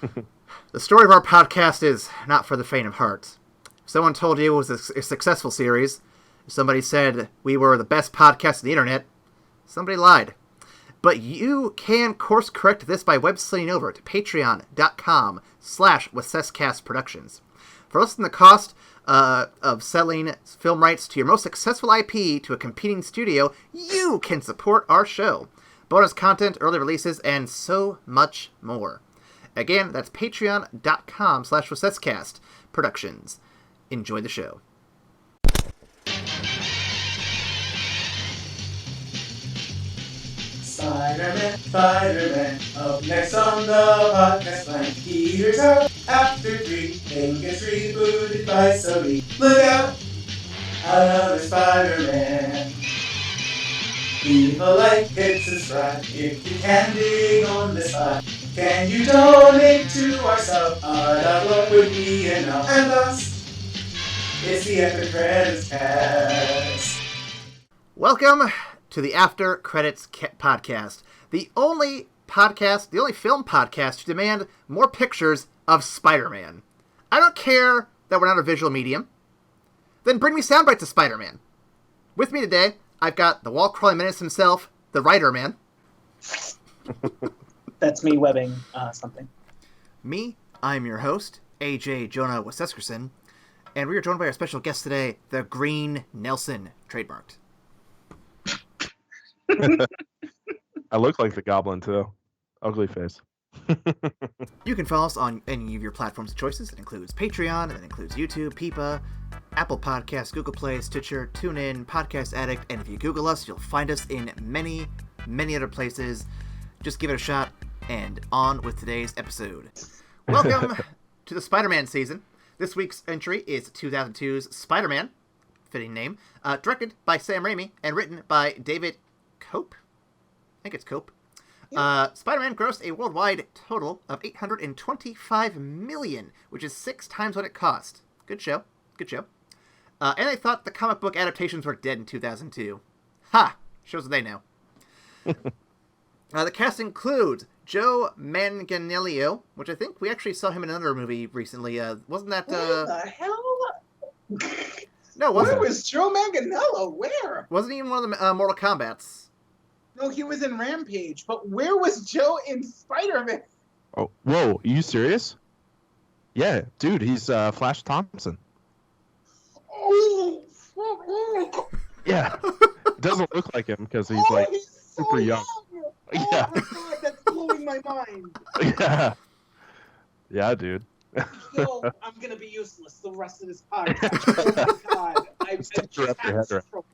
The story of our podcast is not for the faint of heart. If someone told you it was a successful series, if somebody said we were the best podcast on the internet, somebody lied. But you can course correct this by web slinging over to patreon.com/WithCessCastProductions. For less than the cost of selling film rights to your most successful IP to a competing studio, you can support our show. Bonus content, early releases, and so much more. Again, that's patreon.com/WithCessCastProductions. Enjoy the show. Spider-Man, up next on the podcast line. Peter's out after 3, then gets rebooted by Sony. Look out, another Spider-Man. Leave a like and subscribe if you can dig on the spot. Can you donate to our sub? $1 would be enough. And us, it's the After Credits Cast. Welcome to the After Credits Podcast, the only film podcast to demand more pictures of Spider-Man. I don't care that we're not a visual medium. Then bring me sound bites of Spider-Man. With me today, I've got the wall-crawling menace himself, the writer-man. That's me webbing something. Me, I'm your host, AJ Jonah Weseskerson, and we are joined by our special guest today, the Green Nelson, trademarked. I look like the Goblin, too. Ugly face. You can follow us on any of your platforms of choices. It includes Patreon, and it includes YouTube, Peepa, Apple Podcasts, Google Play, Stitcher, TuneIn, Podcast Addict, and if you Google us, you'll find us in many, many other places. Just give it a shot, and on with today's episode. Welcome to the Spider-Man season. This week's entry is 2002's Spider-Man, fitting name, directed by Sam Raimi, and written by David Cope? I think it's Cope. Yeah. Spider-Man grossed a worldwide total of $825 million, which is 6 times what it cost. Good show. Good show. And they thought the comic book adaptations were dead in 2002. Ha! Shows what they know. The cast includes Joe Manganiello, which I think we actually saw him in another movie recently. Wasn't that... Where the hell? No, wasn't. Where was Joe Manganiello? Where? Wasn't he in one of the Mortal Kombats? No, he was in Rampage. But where was Joe in Spider-Man? Oh, whoa, are you serious? Yeah, dude, he's Flash Thompson. Oh! Yeah, it doesn't look like him because he's he's so super young. Yeah. Oh my god, that's blowing my mind. Yeah, dude. Yo, I'm gonna be useless the rest of this podcast. Oh my god, I just had a stroke.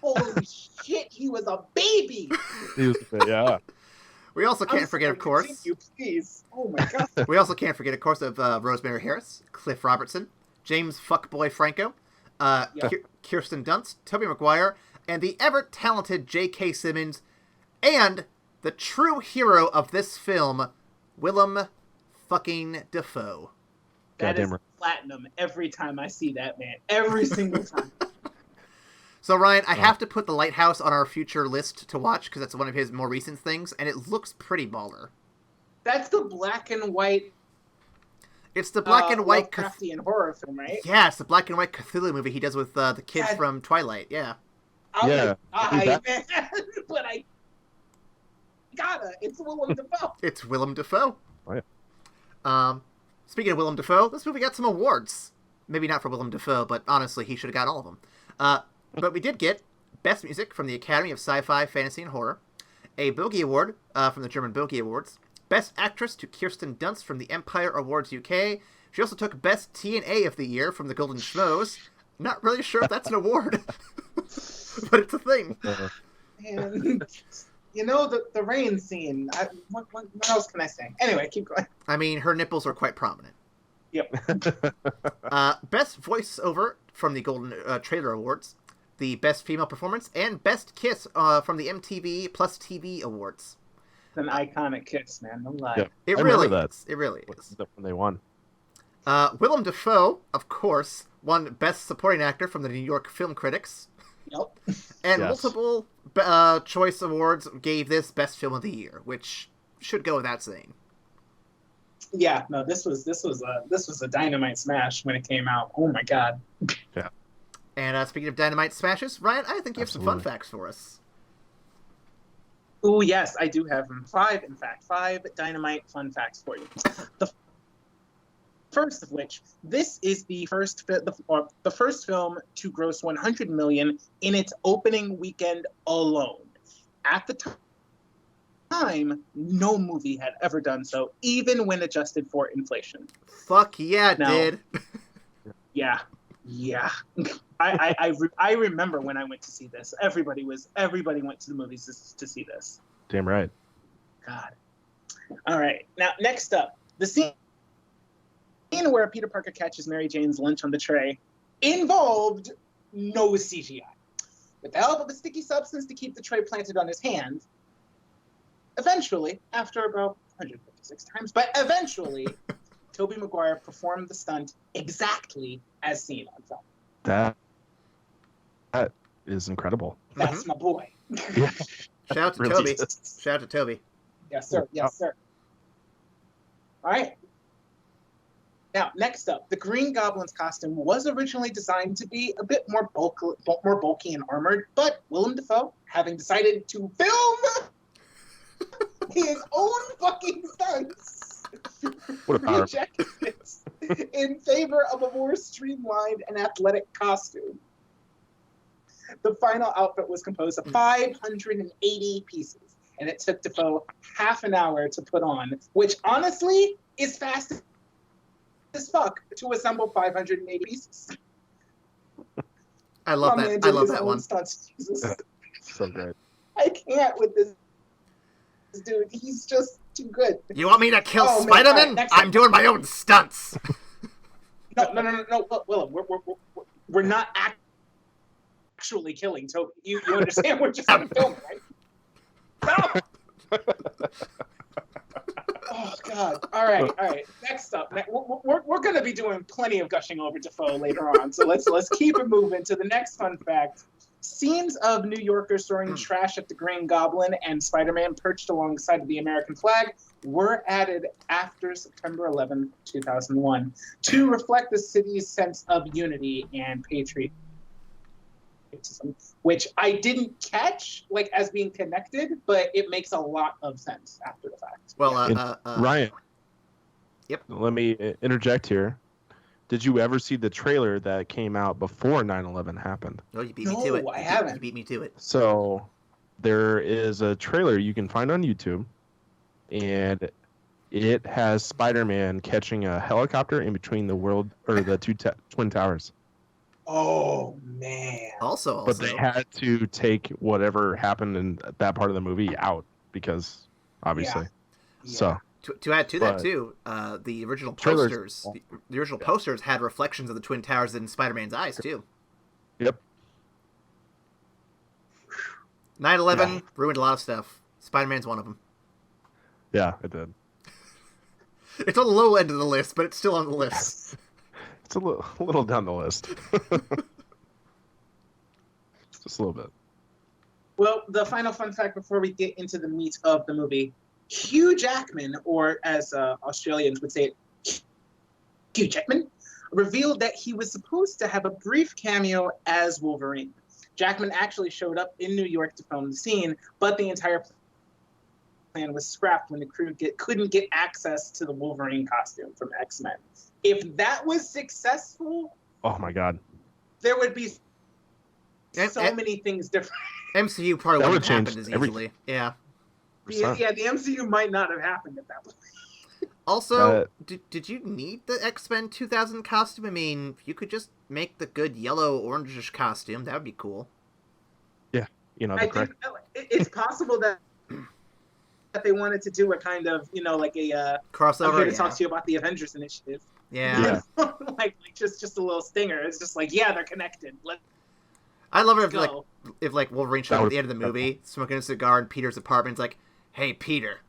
Holy shit, he was a baby. He was, yeah. We also can't forget, of course. Continue, please. Oh my god. We also can't forget, of course, of Rosemary Harris, Cliff Robertson, James Fuckboy Franco, Kirsten Dunst, Tobey Maguire, and the ever-talented J.K. Simmons, and the true hero of this film, Willem fucking Dafoe. That is platinum every time I see that man. Every single time. So, Ryan, I have to put The Lighthouse on our future list to watch, because that's one of his more recent things, and it looks pretty baller. That's the black and white... It's the black and white... Lovecraftian horror film, right? Yeah, it's the black and white Cthulhu movie he does with the kids from Twilight, yeah. Man, but I gotta. It's Willem Dafoe. It's Willem Dafoe. Oh, yeah. Speaking of Willem Dafoe, this movie got some awards. Maybe not for Willem Dafoe, but honestly, he should have got all of them. But we did get Best Music from the Academy of Sci-Fi, Fantasy, and Horror, a Bogey Award from the German Bogey Awards, Best Actress to Kirsten Dunst from the Empire Awards UK. She also took Best TNA of the Year from the Golden Schmoes. Not really sure if that's an award, but it's a thing. And, you know, the rain scene. What else can I say? Anyway, keep going. I mean, her nipples are quite prominent. Yep. Best Voiceover from the Golden Trailer Awards, the Best Female Performance, and Best Kiss from the MTV Plus TV Awards. It's an iconic kiss, man. No lie. Yeah, it really is. It really is. When they won. Willem Dafoe, of course, won Best Supporting Actor from the New York Film Critics. Yep. And multiple choice awards gave this Best Film of the Year, which should go without saying. Yeah, no, this was a dynamite smash when it came out. Oh my god. Yeah. And speaking of dynamite smashes, Ryan, I think you have some fun facts for us. Oh yes, I do have them. 5, in fact, 5 dynamite fun facts for you. The first of which, this is the first film to gross 100 million in its opening weekend alone. At the time, no movie had ever done so, even when adjusted for inflation. Fuck yeah, it did. Yeah. I remember when I went to see this. Everybody went to the movies to see this. Damn right. God. All right. Now, next up, the scene where Peter Parker catches Mary Jane's lunch on the tray involved no CGI. With the help of a sticky substance to keep the tray planted on his hand, eventually, after about 156 times, but eventually, Tobey Maguire performed the stunt exactly as seen on film. That is incredible. That's my boy. Yeah. Shout out to Really Toby. is. Shout out to Toby. Yes, sir. Yes, sir. All right. Now, next up, the Green Goblin's costume was originally designed to be a bit more bulky and armored, but Willem Dafoe, having decided to film his own fucking stunts, rejected it in favor of a more streamlined and athletic costume. The final outfit was composed of 580 pieces, and it took Dafoe half an hour to put on, which honestly is fast as fuck to assemble 580 pieces. I love that. I love that one. Stunts. Jesus. So good. I can't with this dude. He's just too good. You want me to kill Spider-Man? Right, I'm doing my own stunts. No. Willem, we're not actually killing Toby. You understand? We're just going to film it, right? No! Oh, God. All right. Next up. We're going to be doing plenty of gushing over Dafoe later on, so let's keep it moving to the next fun fact. Scenes of New Yorkers throwing trash at the Green Goblin and Spider-Man perched alongside the American flag were added after September 11, 2001, to reflect the city's sense of unity and patriotism, which I didn't catch as being connected, but it makes a lot of sense after the fact. Well, Ryan. Yep. Let me interject here. Did you ever see the trailer that came out before 9/11 happened? No, you beat me to it. I haven't. You beat me to it. So there is a trailer you can find on YouTube, and it has Spider-Man catching a helicopter in between the two Twin Towers. Oh, man. Also, But they had to take whatever happened in that part of the movie out because, obviously. Yeah. So to add to that too, the original posters, the original posters had reflections of the Twin Towers in Spider-Man's eyes too. Yep. 9/11 ruined a lot of stuff. Spider-Man's one of them. Yeah, it did. It's on the low end of the list, but it's still on the list. It's a little down the list. Just a little bit. Well, the final fun fact before we get into the meat of the movie, Hugh Jackman, or as Australians would say it, Hugh Jackman, revealed that he was supposed to have a brief cameo as Wolverine. Jackman actually showed up in New York to film the scene, but the entire plan was scrapped when the crew couldn't get access to the Wolverine costume from X-Men. If that was successful, oh my God, there would be so many things different. MCU probably That wouldn't would have change happened as everything. easily. Yeah. Yeah, the MCU might not have happened at that point. Also, did you need the X-Men 2000 costume? I mean, you could just make the good yellow orangish costume. That would be cool. Yeah, I think it's possible that they wanted to do a kind of, like a crossover. I'm here to talk to you about the Avengers Initiative. Yeah. like just a little stinger. It's just they're connected. I love it if Wolverine shows up at the end of the movie, smoking a cigar in Peter's apartment. It's like, hey Peter,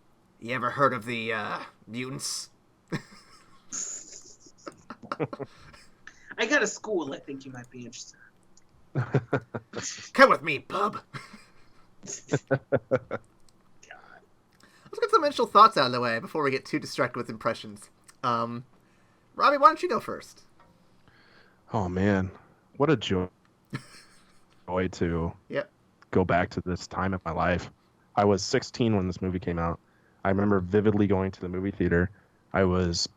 you ever heard of the mutants? I got a school I think you might be interested in. Come with me, bub. Let's get some initial thoughts out of the way before we get too distracted with impressions. Robbie, why don't you go first? Oh man, what a joy to Yep. go back to this time of my life. I was 16 when this movie came out. I remember vividly going to the movie theater. I was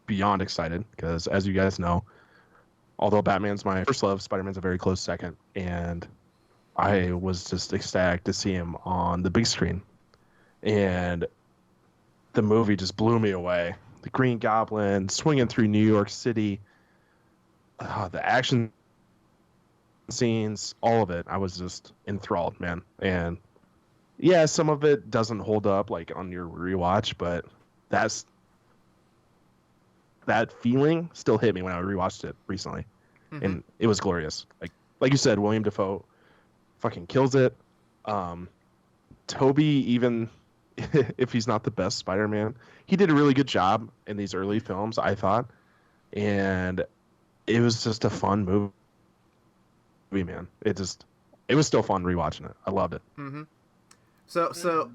beyond excited because, as you guys know, although Batman's my first love, Spider-Man's a very close second, and I was just ecstatic to see him on the big screen. And the movie just blew me away. The Green Goblin swinging through New York City, the action scenes, all of it. I was just enthralled, man. And yeah, some of it doesn't hold up like on your rewatch, but that feeling still hit me when I rewatched it recently. Mm-hmm. And it was glorious. Like you said, William Dafoe fucking kills it. Toby, even if he's not the best Spider-Man, he did a really good job in these early films, I thought. And it was just a fun movie, man. It was still fun rewatching it. I loved it. Mm-hmm. So,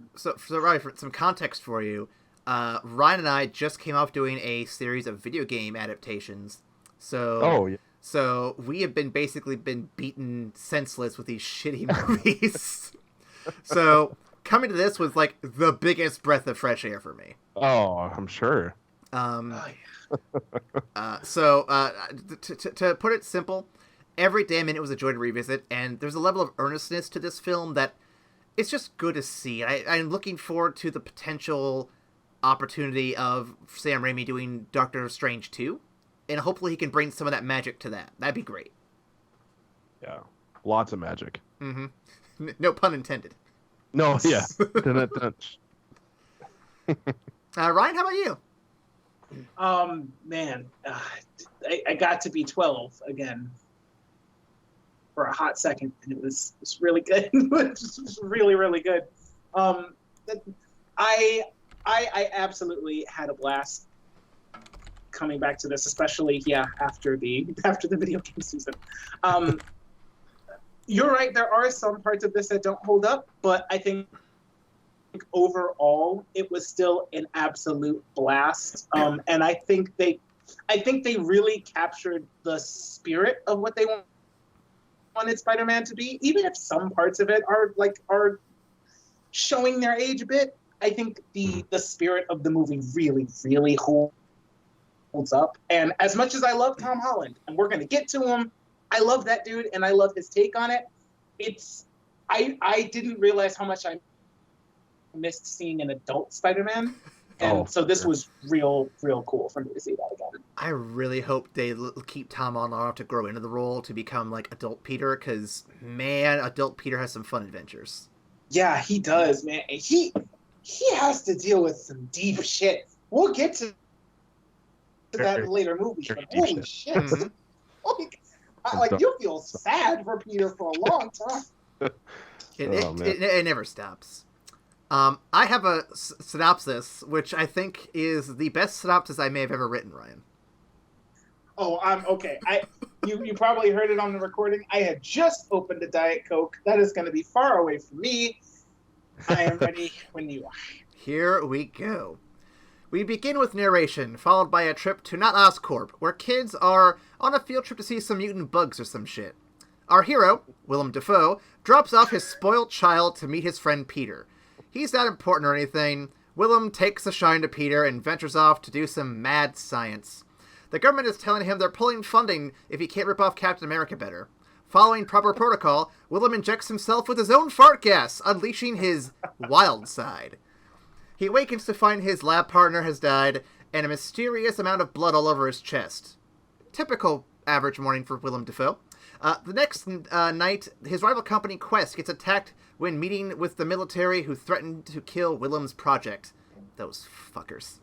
Robbie, for some context for you, Ryan and I just came off doing a series of video game adaptations. So, yeah. So we have basically been beaten senseless with these shitty movies. So coming to this was like the biggest breath of fresh air for me. Oh, I'm sure. To put it simple, every damn minute was a joy to revisit, and there's a level of earnestness to this film that it's just good to see. I'm looking forward to the potential opportunity of Sam Raimi doing Doctor Strange 2, and hopefully he can bring some of that magic to that. That'd be great. Yeah, lots of magic. Mm-hmm. No pun intended. No, yeah. Ryan, how about you? Man, I got to be 12 again for a hot second, and it was really good. It was really, really good. I absolutely had a blast coming back to this, especially after the video game season. You're right, there are some parts of this that don't hold up, but I think overall it was still an absolute blast. And I think they really captured the spirit of what they wanted Spider-Man to be, even if some parts of it are showing their age a bit. I think the spirit of the movie really, really holds up. And as much as I love Tom Holland, and we're going to get to him, I love that dude, and I love his take on it. I didn't realize how much I missed seeing an adult Spider-Man. And so this was real cool for me to see that again. I really hope they keep Tom on long enough to grow into the role to become like adult Peter, because, man, adult Peter has some fun adventures. Yeah, he does, man. He has to deal with some deep shit. We'll get to that in later movies, but holy shit. Mm-hmm. You feel sad for Peter for a long time. It never stops. I have a synopsis, which I think is the best synopsis I may have ever written, Ryan. Oh, okay. You probably heard it on the recording. I had just opened a Diet Coke. That is going to be far away from me. I am ready when you are. Here we go. We begin with narration, followed by a trip to not Oscorp, where kids are on a field trip to see some mutant bugs or some shit. Our hero, Willem Dafoe, drops off his spoiled child to meet his friend Peter. He's not important or anything. Willem takes a shine to Peter and ventures off to do some mad science. The government is telling him they're pulling funding if he can't rip off Captain America better. Following proper protocol, Willem injects himself with his own fart gas, unleashing his wild side. He awakens to find his lab partner has died, and a mysterious amount of blood all over his chest. Typical average morning for Willem Dafoe. The next night, his rival company Quest gets attacked when meeting with the military who threatened to kill Willem's project. Those fuckers.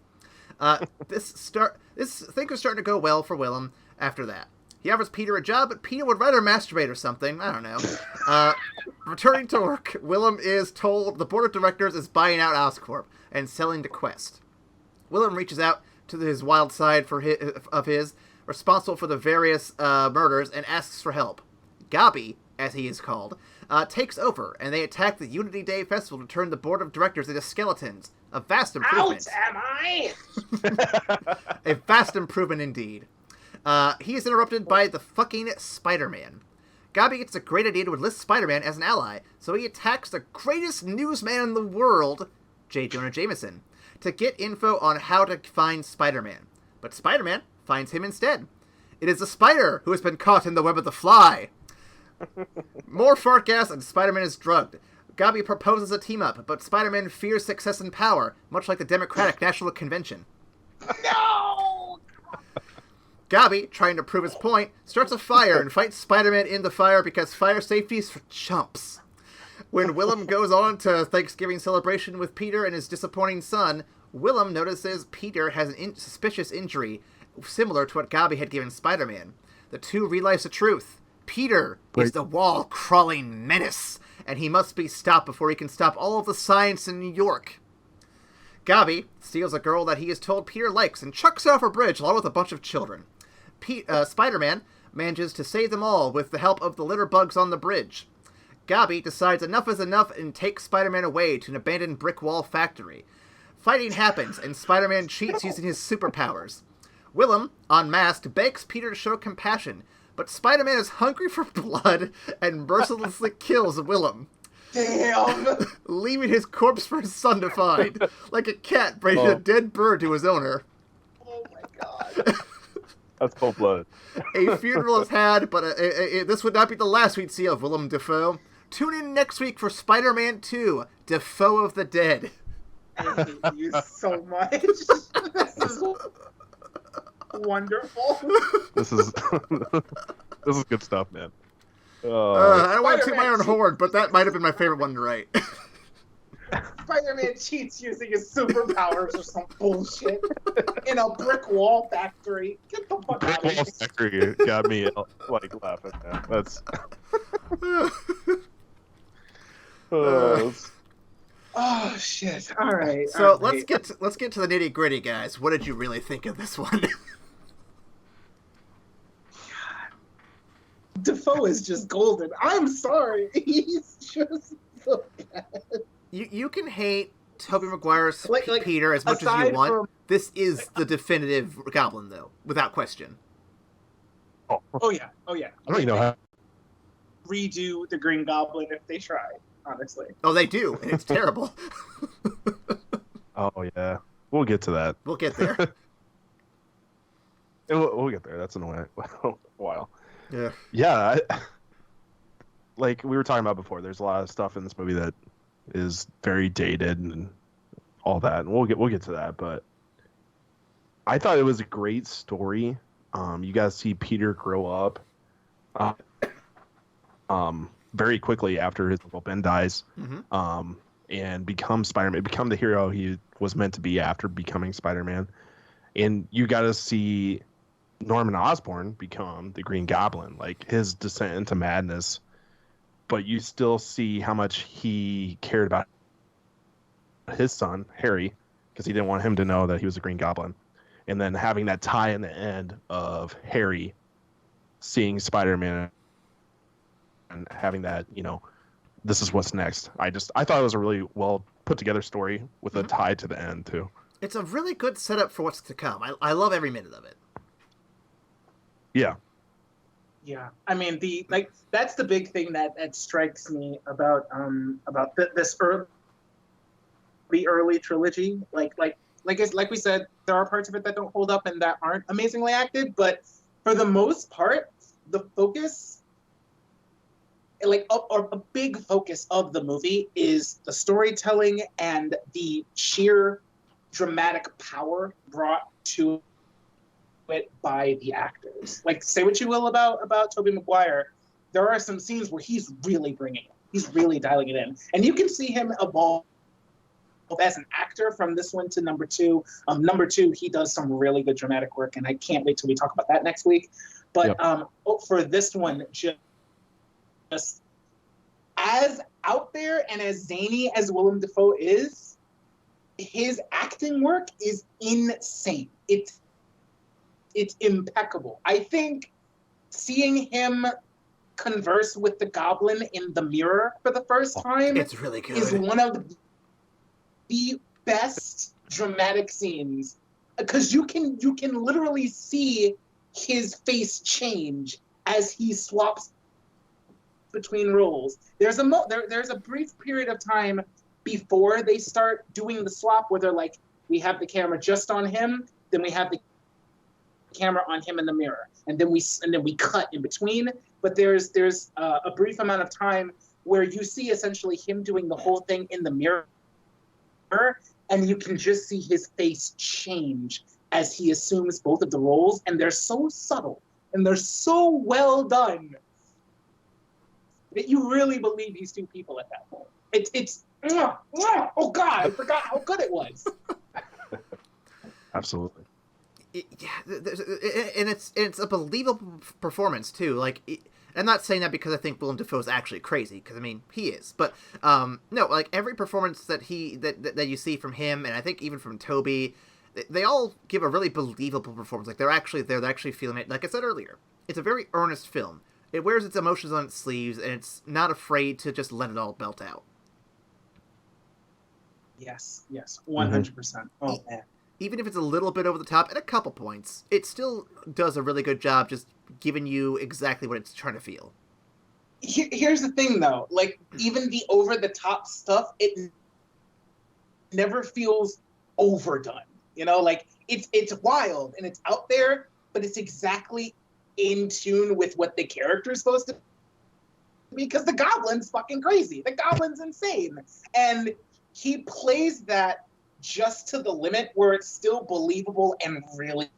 Things are starting to go well for Willem after that. He offers Peter a job, but Peter would rather masturbate or something. I don't know. Returning to work, Willem is told the board of directors is buying out Oscorp and selling to Quest. Willem reaches out to his wild side responsible for the various murders, and asks for help. Gabi, as he is called, takes over, and they attack the Unity Day Festival to turn the board of directors into skeletons. A vast improvement. Out am I? A vast improvement indeed. He is interrupted by the fucking Spider-Man. Gabi gets a great idea to enlist Spider-Man as an ally, so he attacks the greatest newsman in the world, J. Jonah Jameson, to get info on how to find Spider-Man. But Spider-Man finds him instead. It is the spider who has been caught in the web of the fly. More fart gas and Spider-Man is drugged. Gabi proposes a team-up, but Spider-Man fears success and power, much like the Democratic National Convention. No! Gabi, trying to prove his point, starts a fire and fights Spider-Man in the fire because fire safety is for chumps. When Willem goes on to Thanksgiving celebration with Peter and his disappointing son, Willem notices Peter has an suspicious injury, similar to what Gabi had given Spider-Man. The two realize the truth. Peter is the wall-crawling menace, and he must be stopped before he can stop all of the science in New York. Gabi steals a girl that he is told Peter likes and chucks her off a bridge along with a bunch of children. Spider-Man manages to save them all with the help of the litter bugs on the bridge. Gabi decides enough is enough and takes Spider-Man away to an abandoned brick wall factory. Fighting happens, and Spider-Man cheats using his superpowers. Willem, unmasked, begs Peter to show compassion, but Spider-Man is hungry for blood and mercilessly kills Willem. Damn! Leaving his corpse for his son to find, like a cat bringing a dead bird to his owner. Oh my god. That's cold blood. A funeral is had, but this would not be the last we'd see of Willem Dafoe. Tune in next week for Spider-Man 2, Dafoe of the Dead. I hate you so much. This is wonderful. This is this is good stuff, man. I don't want to toot my own horn, but that might have been my favorite one to write. Spider-Man cheats using his superpowers or some bullshit in a brick wall factory. Get the fuck out of here. Factory got me like laughing. Man. That's. Oh shit! All right. So all right. let's get to the nitty gritty, guys. What did you really think of this one? Defoe is just golden. I'm sorry. He's just so bad. You can hate Tobey Maguire's Like, Peter as much as you aside want. from- This is the definitive Goblin, though, without question. Oh yeah. Oh yeah. I don't even know how. Redo the Green Goblin if they try. Honestly. Oh, they do, and it's terrible. Oh yeah, we'll get to that. We'll get there. We'll get there. That's in a while. Yeah. Yeah, like we were talking about before, there's a lot of stuff in this movie that is very dated and all that, and we'll get to that. But I thought it was a great story. You guys see Peter grow up, very quickly after his Uncle Ben dies, and become Spider-Man, become the hero he was meant to be after becoming Spider-Man, and you got to see Norman Osborn become the Green Goblin, like his descent into madness, but you still see how much he cared about his son, Harry, because he didn't want him to know that he was a Green Goblin. And then having that tie in the end of Harry seeing Spider-Man and having that, this is what's next. I thought it was a really well put together story with a tie to the end too. It's a really good setup for what's to come. I love every minute of it. Yeah. Yeah, I mean that's the big thing that strikes me about this early trilogy. Like we said, there are parts of it that don't hold up and that aren't amazingly acted, but for the most part, the focus, or a big focus of the movie, is the storytelling and the sheer dramatic power brought to it by the actors. Like, say what you will about Tobey Maguire, there are some scenes where he's really bringing it. He's really dialing it in, and you can see him evolve as an actor from this one to number two. Number two, he does some really good dramatic work, and I can't wait till we talk about that next week. But for this one, just as out there and as zany as Willem Dafoe is, his acting work is insane. It's impeccable. I think seeing him converse with the Goblin in the mirror for the first time It's really good. is one of the best dramatic scenes because you can literally see his face change as he swaps between roles. There's a brief period of time before they start doing the swap where they're like, we have the camera just on him, then we have the camera on him in the mirror, and then we cut in between. But there's a brief amount of time where you see essentially him doing the whole thing in the mirror, and you can just see his face change as he assumes both of the roles, and they're so subtle and they're so well done that you really believe he's two people at that point. It's oh god, I forgot how good it was. Absolutely. And it's a believable performance too. Like, I'm not saying that because I think Willem Dafoe is actually crazy, because I mean he is. But no, like every performance that you see from him, and I think even from Toby, they all give a really believable performance. Like they're actually feeling it. Like I said earlier, it's a very earnest film. It wears its emotions on its sleeves, and it's not afraid to just let it all belt out. Yes, 100%. Oh man. Even if it's a little bit over the top at a couple points, it still does a really good job just giving you exactly what it's trying to feel. Here's the thing, though. Like, even the over-the-top stuff, it never feels overdone. You know, like, it's wild and it's out there, but it's exactly in tune with what the character is supposed to be, because the Goblin's fucking crazy. The Goblin's insane. And he plays that just to the limit where it's still believable and really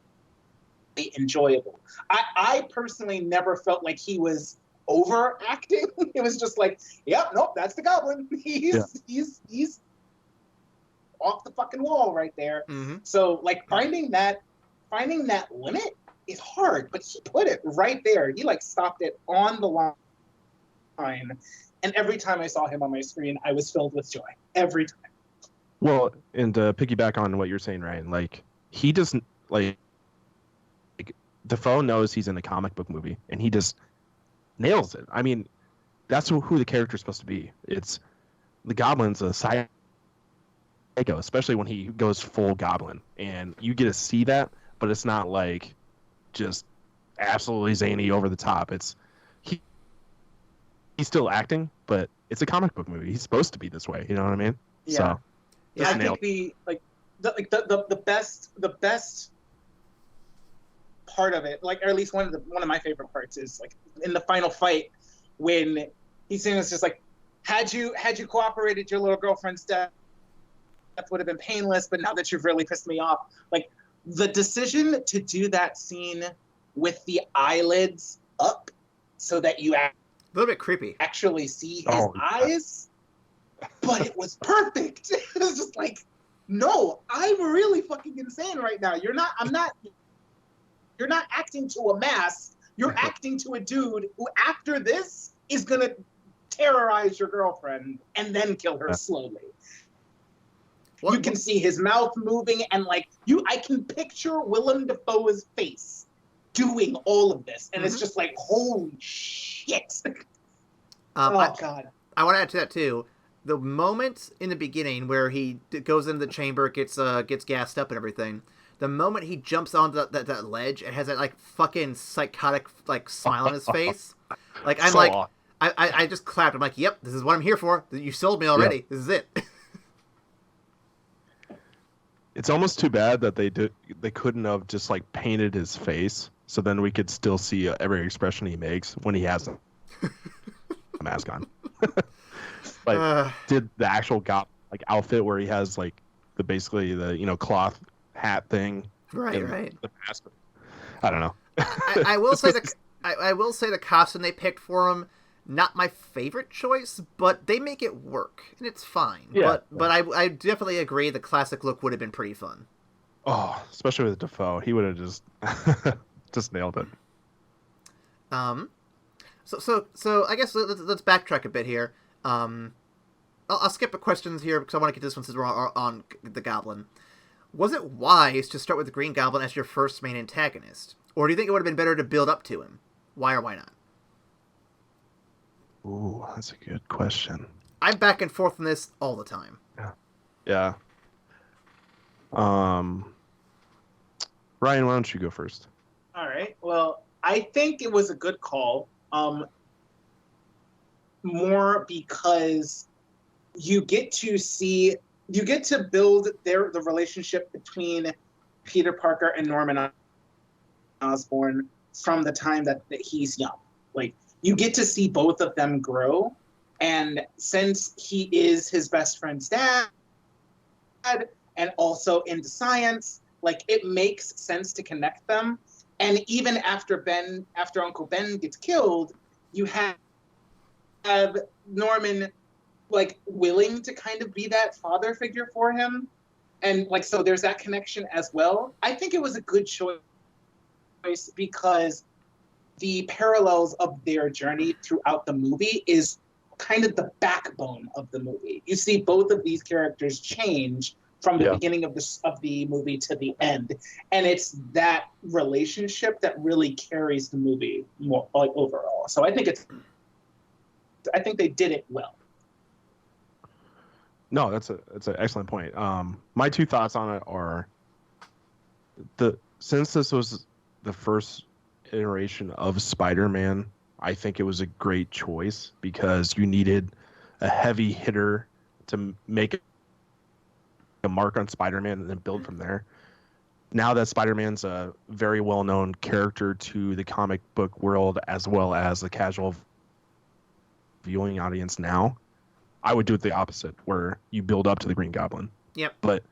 enjoyable. I personally never felt like he was overacting. It was just like, yep, nope, that's the Goblin. He's off the fucking wall right there. Mm-hmm. So like finding that limit is hard, but he put it right there. He like stopped it on the line. And every time I saw him on my screen, I was filled with joy. Every time. Well, and to piggyback on what you're saying, Ryan, like he doesn't like Defoe knows he's in a comic book movie, and he just nails it. I mean, that's who the character's supposed to be. It's the Goblin's a psycho, especially when he goes full Goblin, and you get to see that, but it's not like just absolutely zany over the top. It's he's still acting, but it's a comic book movie. He's supposed to be this way. You know what I mean? Yeah. So, Yeah, I think the best part of it, like, or at least one of my favorite parts, is like in the final fight when he's saying it's just like, had you cooperated, your little girlfriend's death would have been painless, but now that you've really pissed me off, like the decision to do that scene with the eyelids up so that you A little bit creepy. actually see his eyes. But it was perfect. It was just like, no, I'm really fucking insane right now. You're not acting to a mask. You're acting to a dude who, after this, is gonna terrorize your girlfriend and then kill her slowly. You can see his mouth moving, and like I can picture Willem Dafoe's face doing all of this, and it's just like, holy shit. God. I want to add to that too. The moment in the beginning where he goes into the chamber, gets gassed up and everything, the moment he jumps onto that ledge and has that like fucking psychotic like smile on his face, like I'm like, I just clapped. I'm like, yep, this is what I'm here for. You sold me already. This is it. it's almost too bad that they couldn't have just like painted his face, so then we could still see every expression he makes when he has a mask on. Like, did the actual like outfit where he has like basically the cloth hat thing, right? The mask. I don't know. I will say the costume they picked for him, not my favorite choice, but they make it work and it's fine. Yeah, but I definitely agree the classic look would have been pretty fun. Oh, especially with Defoe, he would have just nailed it. So I guess let's backtrack a bit here. I'll skip the questions here because I want to get this one since we're on the Goblin. Was it wise to start with the Green Goblin as your first main antagonist? Or do you think it would have been better to build up to him? Why or why not? Ooh, that's a good question. I'm back and forth on this all the time. Yeah. Ryan, why don't you go first? All right. Well, I think it was a good call. More because you get to build the relationship between Peter Parker and Norman Osborn from the time that he's young. Like, you get to see both of them grow, and since he is his best friend's dad and also into science, like, it makes sense to connect them. And even after Uncle Ben gets killed, you have Norman, like, willing to kind of be that father figure for him. And, like, so there's that connection as well. I think it was a good choice because the parallels of their journey throughout the movie is kind of the backbone of the movie. You see both of these characters change from the beginning of the movie to the end, and it's that relationship that really carries the movie more, like, overall. So I think they did it well. No, that's an excellent point. My two thoughts on it are since this was the first iteration of Spider-Man, I think it was a great choice because you needed a heavy hitter to make a mark on Spider-Man and then build from there. Now that Spider-Man's a very well-known character to the comic book world as well as the casual viewing audience now, I would do it the opposite, where you build up to the Green Goblin. Yep. But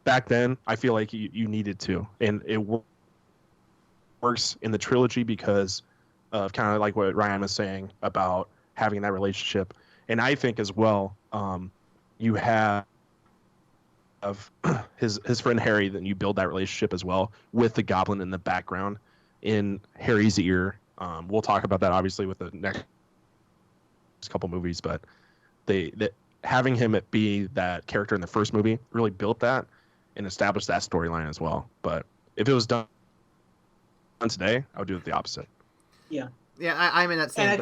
back then, I feel like you needed to, and it works in the trilogy because of kind of like what Ryan was saying about having that relationship. And I think as well, you have his friend Harry, then you build that relationship as well with the Goblin in the background in Harry's ear. We'll talk about that obviously with the next couple movies, but having him be that character in the first movie really built that and established that storyline as well. But if it was done today, I would do it the opposite. Yeah. Yeah, I'm in that same boat. And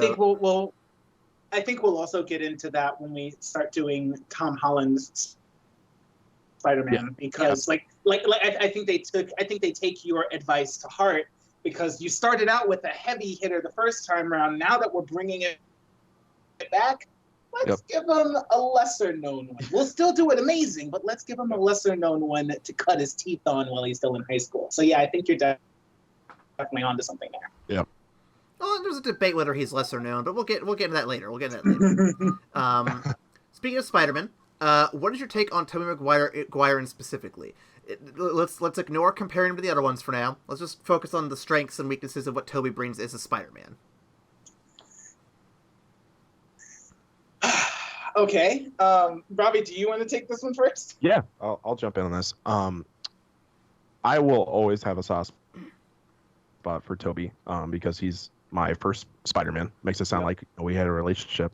I think we'll also get into that when we start doing Tom Holland's Spider-Man, because I think they take your advice to heart, because you started out with a heavy hitter the first time around. Now that we're bringing it back, let's give him a lesser known one. We'll still do it amazing, but let's give him a lesser known one to cut his teeth on while he's still in high school. So yeah, I think you're definitely onto something there. Yep. Well, there's a debate whether he's lesser known, but we'll get into that later. Speaking of Spider-Man, what is your take on Tobey Maguire specifically? Let's ignore comparing him to the other ones for now. Let's just focus on the strengths and weaknesses of what Tobey brings as a Spider-Man. Okay. Robbie, do you want to take this one first? Yeah, I'll jump in on this. I will always have a soft spot for Tobey because he's my first Spider-Man. Makes it sound like we had a relationship.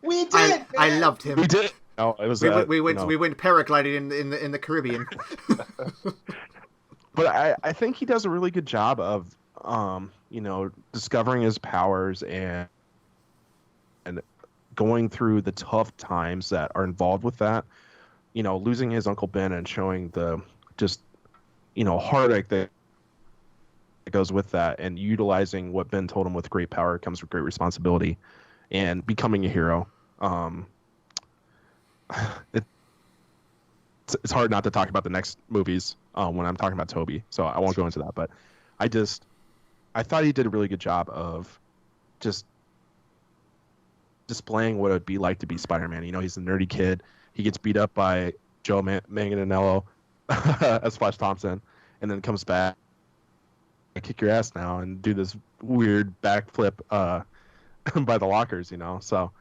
We did. I loved him. We did. No, it was we went paragliding in the Caribbean. But I think he does a really good job of discovering his powers and going through the tough times that are involved with that. Losing his Uncle Ben and showing the heartache that goes with that, and utilizing what Ben told him: with great power comes with great responsibility, and becoming a hero. It's hard not to talk about the next movies when I'm talking about Tobey, so I won't go into that. But I thought he did a really good job of just displaying what it would be like to be Spider-Man. He's a nerdy kid. He gets beat up by Joe Manganiello as Flash Thompson, and then comes back and kick your ass now and do this weird backflip by the lockers, So,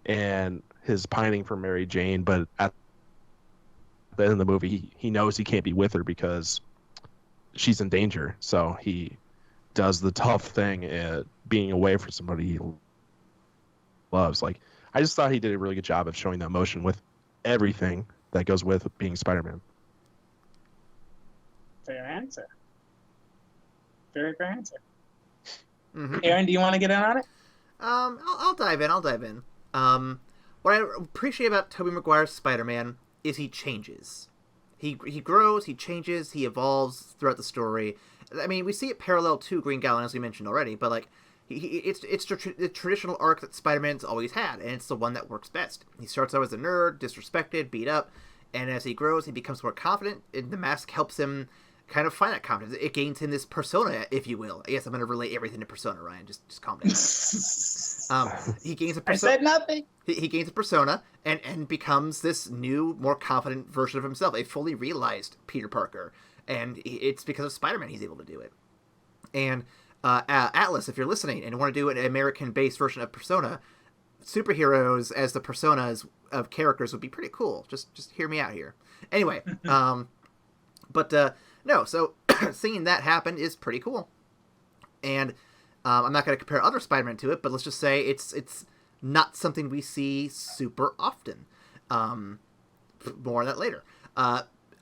and his pining for Mary Jane, but at the end of the movie, he knows he can't be with her because she's in danger. So he does the tough thing at being away from somebody he loves. Like, I just thought he did a really good job of showing the emotion with everything that goes with being Spider-Man. Fair answer. Very fair answer. Mm-hmm. Aaron, do you want to get in on it? I'll dive in. What I appreciate about Tobey Maguire's Spider-Man is he changes. he grows, he changes, he evolves throughout the story. I mean, we see it parallel to Green Goblin, as we mentioned already, but like, it's the traditional arc that Spider-Man's always had, and it's the one that works best. He starts out as a nerd, disrespected, beat up, and as he grows, he becomes more confident, and the mask helps him kind of find that confidence. It gains him this persona, if you will. I guess I'm going to relate everything to persona, Ryan. Just calm down. He gains a persona. I said nothing. He gains a persona and becomes this new, more confident version of himself, a fully realized Peter Parker. And it's because of Spider-Man he's able to do it. And Atlas, if you're listening and want to do an American-based version of Persona, superheroes as the personas of characters would be pretty cool. Just hear me out here. Anyway, no, so seeing that happen is pretty cool. And I'm not going to compare other Spider-Man to it, but let's just say it's not something we see super often. More on that later.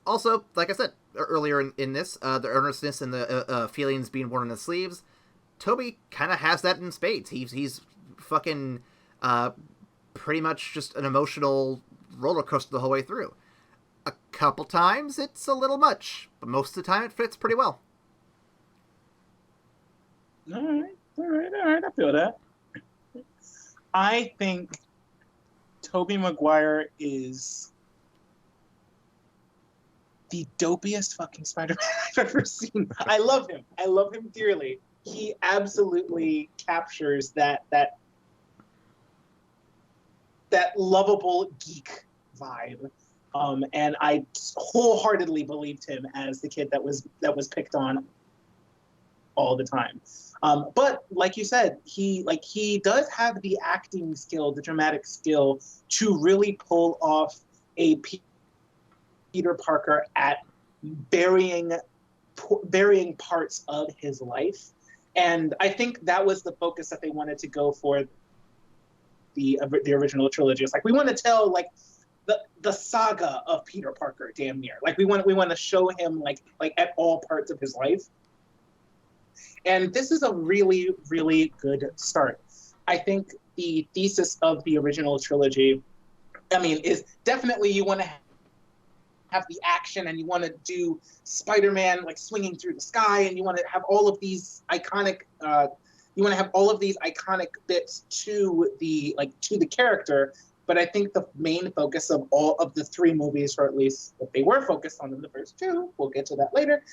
Also, like I said earlier in this, the earnestness and the feelings being worn on the sleeves, Tobey kind of has that in spades. He's fucking pretty much just an emotional roller coaster the whole way through. A couple times it's a little much, but most of the time it fits pretty well. All right. I feel that. I think Tobey Maguire is the dopiest fucking Spider-Man I've ever seen. I love him. I love him dearly. He absolutely captures that lovable geek vibe. And I wholeheartedly believed him as the kid that was picked on all the time. But like you said, he does have the acting skill, the dramatic skill to really pull off a Peter Parker at varying parts of his life. And I think that was the focus that they wanted to go for the original trilogy. It's like, we want to tell like the saga of Peter Parker, damn near. Like we want to show him like at all parts of his life. And this is a really, really good start. I think the thesis of the original trilogy, is definitely you want to have the action and you want to do Spider-Man like swinging through the sky, and you want to have all of these iconic bits to the character. But I think the main focus of all of the three movies, or at least what they were focused on in the first two, we'll get to that later,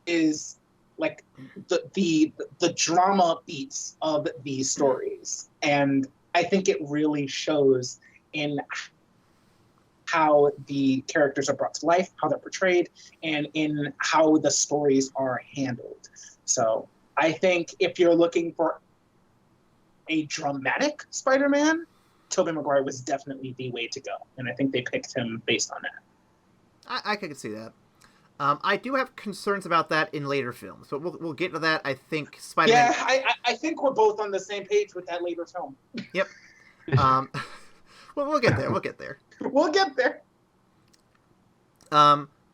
is like the drama beats of these stories. And I think it really shows in how the characters are brought to life, how they're portrayed, and in how the stories are handled. So I think if you're looking for a dramatic Spider-Man, Tobey Maguire was definitely the way to go. And I think they picked him based on that. I could see that. I do have concerns about that in later films, but we'll get to that. I think Spider-Man... Yeah, I think we're both on the same page with that later film. Yep. Well, we'll get there. We'll get there.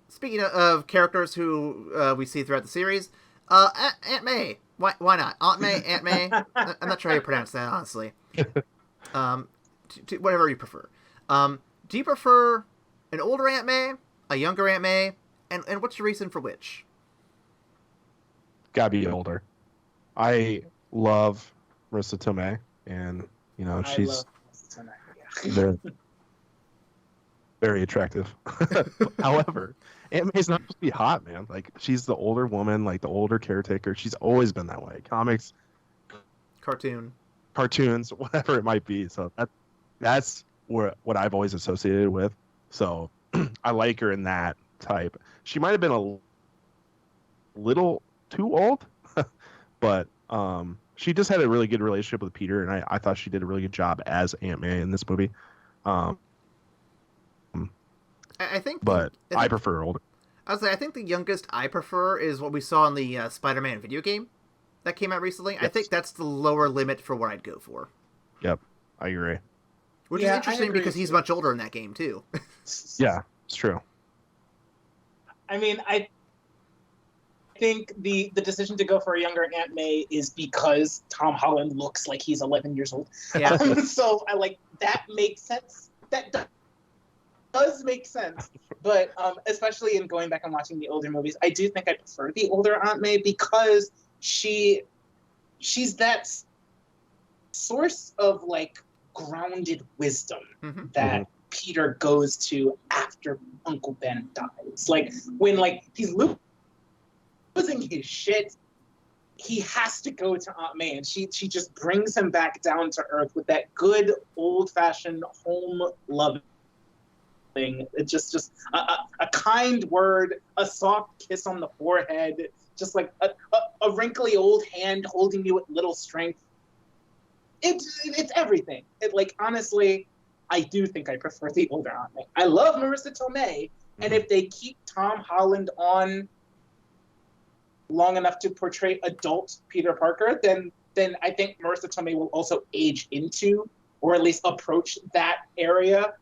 Speaking of characters who we see throughout the series, Aunt May. Why not? Aunt May, Aunt May. I'm not sure how you pronounce that, honestly. Whatever you prefer. Do you prefer an older Aunt May, a younger Aunt May, and what's your reason for which? Gotta be older. I love Marissa Tomei, and she's very, very attractive. However, Aunt May's not supposed to be hot, man. Like, she's the older woman, like the older caretaker. She's always been that way. Comics, cartoons, whatever it might be. So that's what I've always associated with. So I like her in that type. She might have been a little too old, but she just had a really good relationship with Peter, and I thought she did a really good job as Aunt May in this movie. I prefer older. I think the youngest I prefer is what we saw in the Spider-Man video game that came out recently. Yes. I think that's the lower limit for what I'd go for. Yep, I agree. Which is interesting because he's much older in that game too. Yeah, it's true. I think the decision to go for a younger Aunt May is because Tom Holland looks like he's 11 years old. Yeah. So that makes sense. That does does make sense. But especially in going back and watching the older movies, I do think I prefer the older Aunt May because she's that source of like grounded wisdom that Peter goes to after Uncle Ben dies. Like when like he's losing his shit, he has to go to Aunt May, and she just brings him back down to earth with that good old-fashioned home loving. It's just a kind word, a soft kiss on the forehead, just like a wrinkly old hand holding you with little strength. It's everything. It like honestly, I do think I prefer the older Aunt May. I love Marissa Tomei, and if they keep Tom Holland on long enough to portray adult Peter Parker, then I think Marissa Tomei will also age into, or at least approach that area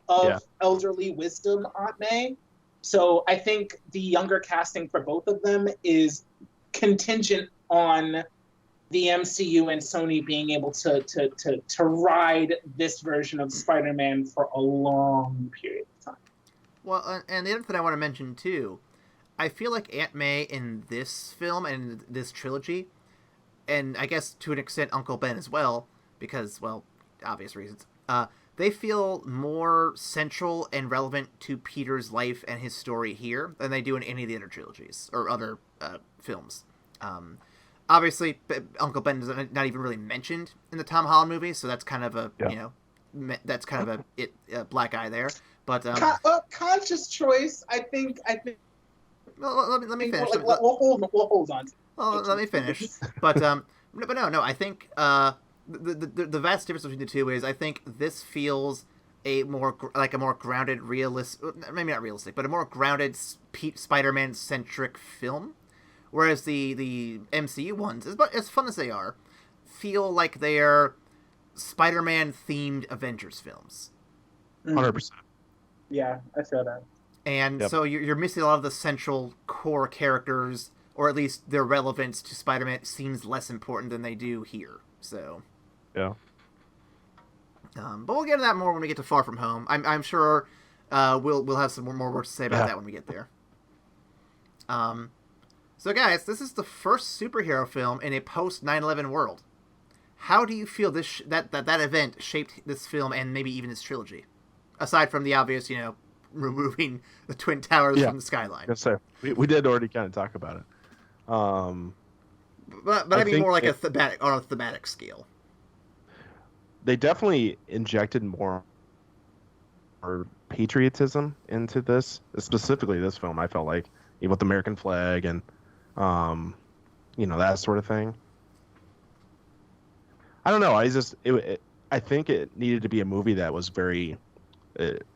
of elderly wisdom Aunt May. So I think the younger casting for both of them is contingent on the MCU and Sony being able to ride this version of Spider-Man for a long period of time. Well, and the other thing I want to mention too, I feel like Aunt May in this film and this trilogy, and I guess to an extent Uncle Ben as well, because, well, obvious reasons, they feel more central and relevant to Peter's life and his story here than they do in any of the other trilogies or other films. Obviously, Uncle Ben is not even really mentioned in the Tom Holland movie, so that's kind of a, that's kind of a black eye there. But conscious choice, I think. Well, let me finish. We'll hold on. Well, let me finish. But no. I think the vast difference between the two is I think this feels a more grounded, maybe not realistic, but a more grounded Spider-Man centric film, whereas the MCU ones, as fun as they are, feel like they're Spider-Man themed Avengers films. 100%. Yeah, I feel that. And so you're missing a lot of the central core characters, or at least their relevance to Spider-Man seems less important than they do here. So, yeah. But we'll get to that more when we get to Far From Home. I'm sure we'll have some more words to say about that when we get there. So guys, this is the first superhero film in a post 9/11 world. How do you feel that event shaped this film and maybe even this trilogy, aside from the obvious, removing the Twin Towers from the skyline? We did already kind of talk about it. But I mean more like on a thematic scale. They definitely injected more patriotism into this, specifically this film. I felt like, with the American flag and that sort of thing. I don't know. I think it needed to be a movie that was very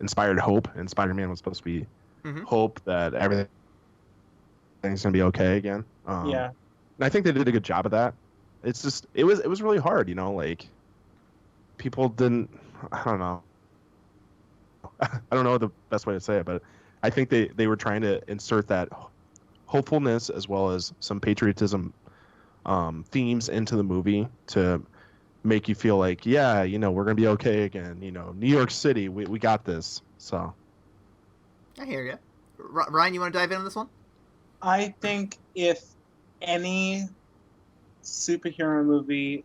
inspired hope, and Spider-Man was supposed to be hope that everything's gonna be okay again. And I think they did a good job of that. It's just it was really hard, like people didn't. I don't know. I don't know the best way to say it, but I think they were trying to insert that hopefulness as well as some patriotism themes into the movie to make you feel like, we're gonna be okay again. New York City, we got this. So I hear you. Ryan, you want to dive in on this one? I think if any superhero movie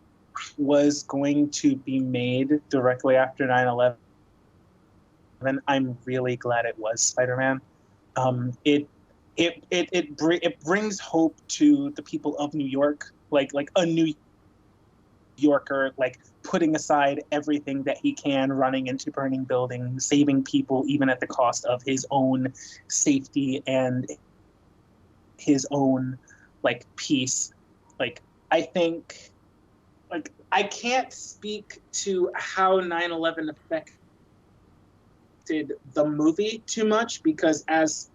was going to be made directly after 9/11, I'm really glad it was Spider-Man. It brings hope to the people of New York, like a New Yorker, like putting aside everything that he can, running into burning buildings, saving people even at the cost of his own safety and his own peace. I think I can't speak to how 9/11 affected the movie too much, because as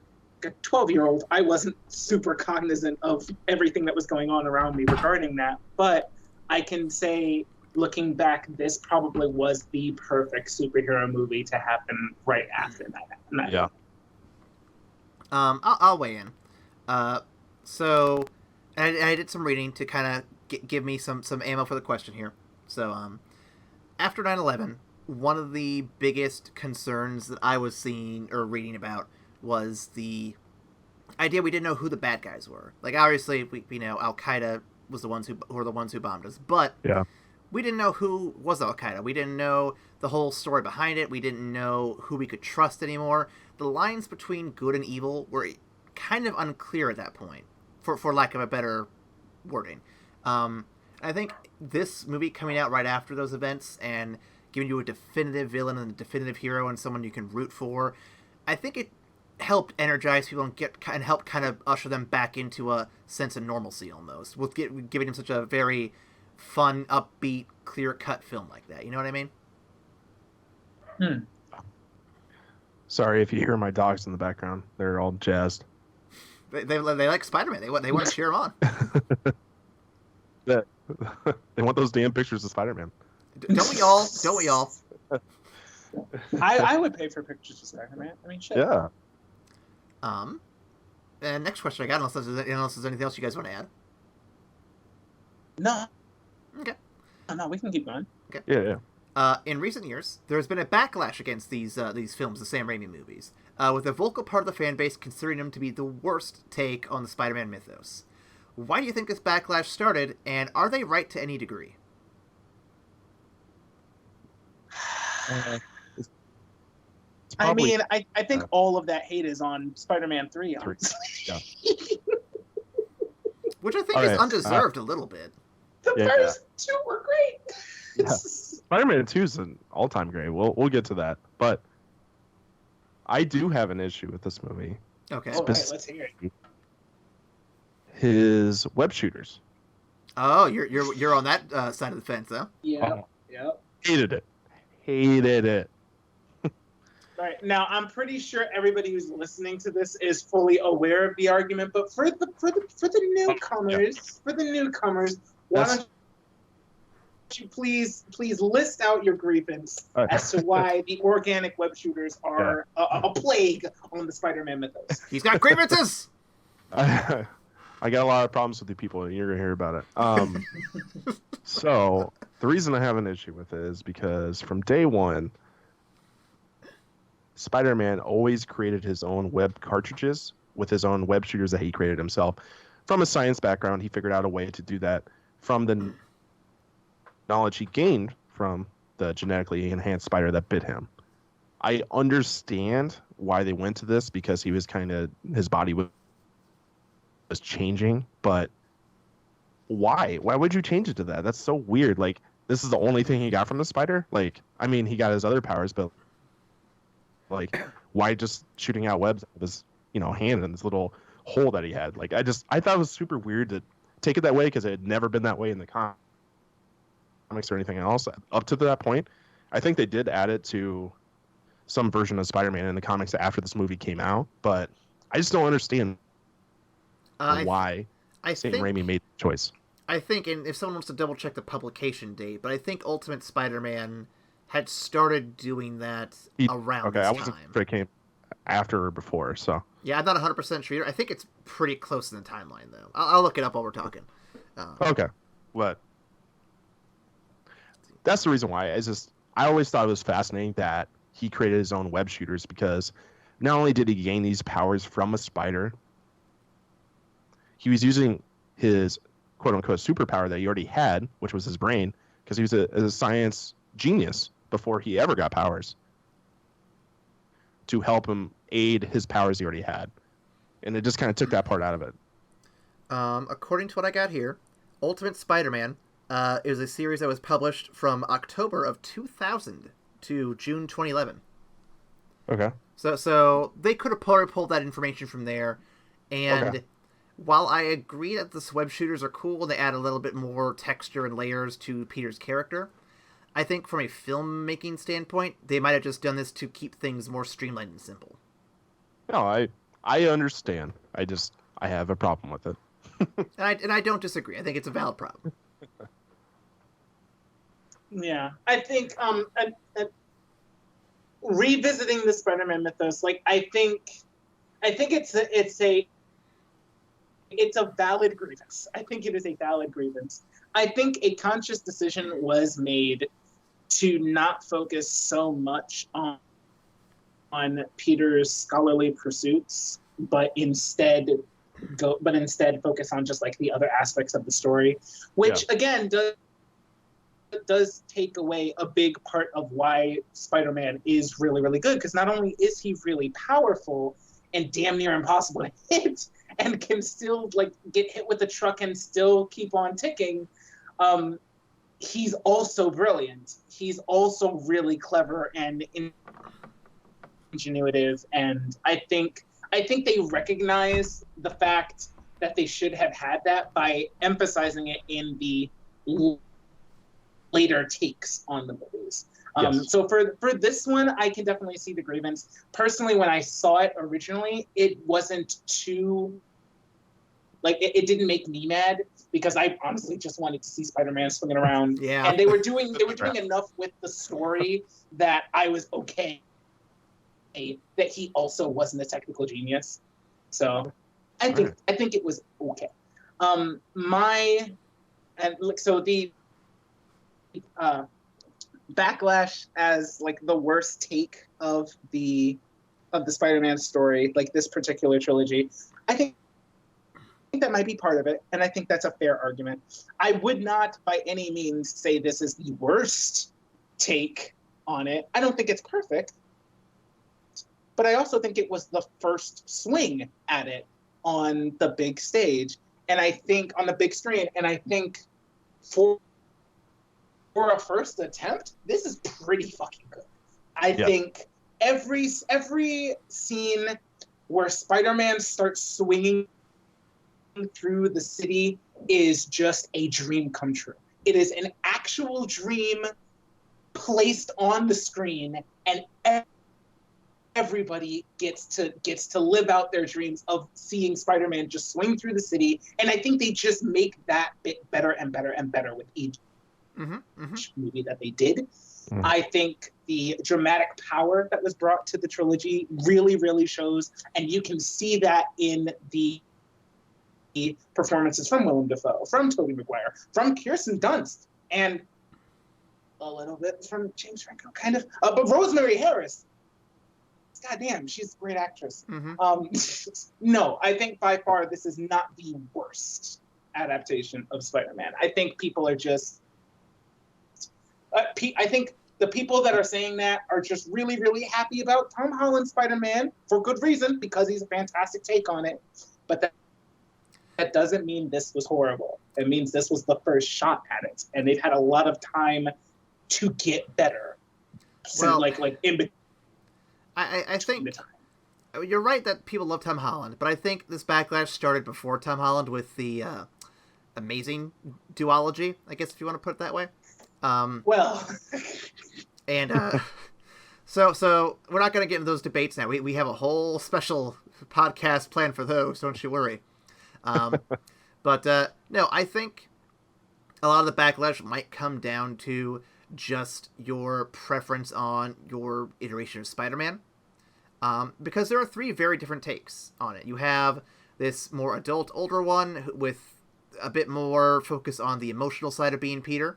a 12-year-old, I wasn't super cognizant of everything that was going on around me regarding that. But I can say, looking back, this probably was the perfect superhero movie to happen right after that. Yeah. I'll weigh in. So, I did some reading to kind of give me some ammo for the question here. So, after 9/11, one of the biggest concerns that I was seeing or reading about was the idea we didn't know who the bad guys were. Like, obviously, we know Al Qaeda was the ones who were the ones who bombed us, but Yeah. we didn't know who was Al Qaeda. We didn't know the whole story behind it. We didn't know who we could trust anymore. The lines between good and evil were kind of unclear at that point, for lack of a better wording. I think this movie coming out right after those events and giving you a definitive villain and a definitive hero and someone you can root for, I think it helped energize people and help kind of usher them back into a sense of normalcy almost, with giving them such a very fun, upbeat, clear-cut film like that. You know what I mean? Sorry if you hear my dogs in the background. They're all jazzed. They like Spider-Man. They want to cheer him on. They want those damn pictures of Spider-Man. Don't we all? Don't we all? I would pay for pictures of Spider-Man. I mean, shit. Yeah. And next question I got, unless there's anything else you guys want to add. No. Okay. No, we can keep going. Okay. Yeah. In recent years, there has been a backlash against these films, the Sam Raimi movies, with a vocal part of the fan base considering them to be the worst take on the Spider-Man mythos. Why do you think this backlash started, and are they right to any degree? I mean, I think all of that hate is on Spider-Man 3, honestly. Yeah. Which I think is undeserved a little bit. The first two were great. Yeah. Spider-Man 2 is an all-time great. We'll get to that. But I do have an issue with this movie. Okay. All right, let's hear it. His web shooters. Oh, you're on that side of the fence, huh? Yeah. Yep. Hated it. Right. Now, I'm pretty sure everybody who's listening to this is fully aware of the argument, but for the newcomers, why don't you please list out your grievance as to why the organic web shooters are a plague on the Spider-Man mythos. He's got grievances. I got a lot of problems with the people, and you're gonna hear about it. So the reason I have an issue with it is because from day one, Spider-Man always created his own web cartridges with his own web shooters that he created himself. From a science background, he figured out a way to do that from the knowledge he gained from the genetically enhanced spider that bit him. I understand why they went to this, because he was his body was changing, but why? Why would you change it to that? That's so weird. Like, this is the only thing he got from the spider? Like, I mean, he got his other powers, but like, why just shooting out webs out of his, hand in this little hole that he had? Like, I thought it was super weird to take it that way, because it had never been that way in the comics or anything else up to that point. I think they did add it to some version of Spider-Man in the comics after this movie came out, but I just don't understand why Sam Raimi made the choice. I think, and if someone wants to double check the publication date, but I think Ultimate Spider-Man had started doing that around this time. I wasn't sure it came after or before, so. Yeah, I'm not 100% sure either. I think it's pretty close in the timeline, though. I'll look it up while we're talking. Okay, but that's the reason why. I always thought it was fascinating that he created his own web shooters, because not only did he gain these powers from a spider, he was using his quote-unquote superpower that he already had, which was his brain, because he was a science genius before he ever got powers, to help him aid his powers he already had. And it just kind of took that part out of it. According to what I got here, Ultimate Spider-Man is a series that was published from October of 2000 to June 2011. Okay. So they could have probably pulled that information from there. And while I agree that the web shooters are cool, they add a little bit more texture and layers to Peter's character, I think from a filmmaking standpoint, they might have just done this to keep things more streamlined and simple. No, I understand. I have a problem with it. and I don't disagree. I think it's a valid problem. Yeah, I think revisiting the Spider-Man mythos, like I think it's a valid grievance. I think it is a valid grievance. I think a conscious decision was made to not focus so much on Peter's scholarly pursuits, but instead focus on just like the other aspects of the story, which again does take away a big part of why Spider-Man is really, really good, because not only is he really powerful and damn near impossible to hit and can still like get hit with a truck and still keep on ticking, he's also brilliant. He's also really clever and ingenuitive, and I think they recognize the fact that they should have had that by emphasizing it in the later takes on the movies. So for this one, I can definitely see the grievance. Personally, when I saw it originally, it wasn't too, like, it didn't make me mad, because I honestly just wanted to see Spider-Man swinging around. Yeah. And they were doing enough with the story that I was okay that he also wasn't a technical genius. So I think it was okay. The backlash as like the worst take of the Spider-Man story, like this particular trilogy, I think that might be part of it, and I think that's a fair argument. I would not by any means say this is the worst take on it. I don't think it's perfect, but I also think it was the first swing at it on the big stage, and I think on the big screen, and I think for a first attempt, this is pretty fucking good. I think every scene where Spider-Man starts swinging through the city is just a dream come true. It is an actual dream placed on the screen, and everybody gets to live out their dreams of seeing Spider-Man just swing through the city. And I think they just make that bit better and better and better with each movie that they did. I think the dramatic power that was brought to the trilogy really, really shows, and you can see that in the performances from Willem Dafoe, from Tobey Maguire, from Kirsten Dunst, and a little bit from James Franco, kind of. But Rosemary Harris, goddamn, she's a great actress. No, I think by far this is not the worst adaptation of Spider-Man. I think people are just... I think the people that are saying that are just really, really happy about Tom Holland's Spider-Man for good reason, because he's a fantastic take on it. But that doesn't mean this was horrible. It means this was the first shot at it, and they've had a lot of time to get better. So, like in between. I think you're right that people love Tom Holland, but I think this backlash started before Tom Holland with the amazing duology, I guess, if you want to put it that way. And so we're not going to get into those debates now. We have a whole special podcast planned for those, don't you worry. But no, I think a lot of the backlash might come down to just your preference on your iteration of Spider-Man. Because there are three very different takes on it. You have this more adult, older one with a bit more focus on the emotional side of being Peter.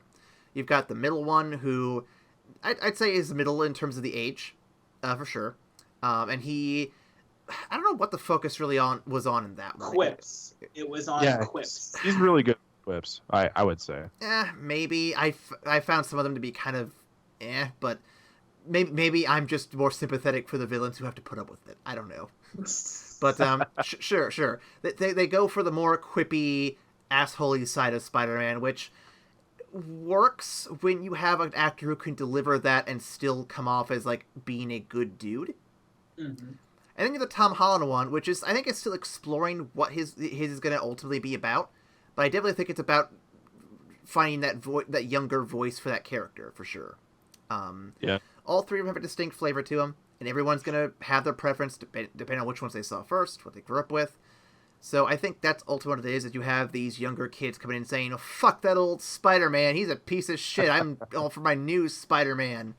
You've got the middle one who I'd say is middle in terms of the age, for sure. And he... I don't know what the focus really was on in that one. Quips. It was on quips. He's really good at quips, I would say. Maybe. I found some of them to be kind of but maybe I'm just more sympathetic for the villains who have to put up with it. I don't know. But sure. They go for the more quippy, assholey side of Spider-Man, which works when you have an actor who can deliver that and still come off as like being a good dude. Mm-hmm. And then you have the Tom Holland one, which is, I think it's still exploring what his is going to ultimately be about. But I definitely think it's about finding that younger voice for that character, for sure. All three of them have a distinct flavor to them, and everyone's going to have their preference depending on which ones they saw first, what they grew up with. So I think that's ultimately what it is, that you have these younger kids coming in saying, oh, fuck that old Spider-Man, he's a piece of shit, I'm all for my new Spider-Man.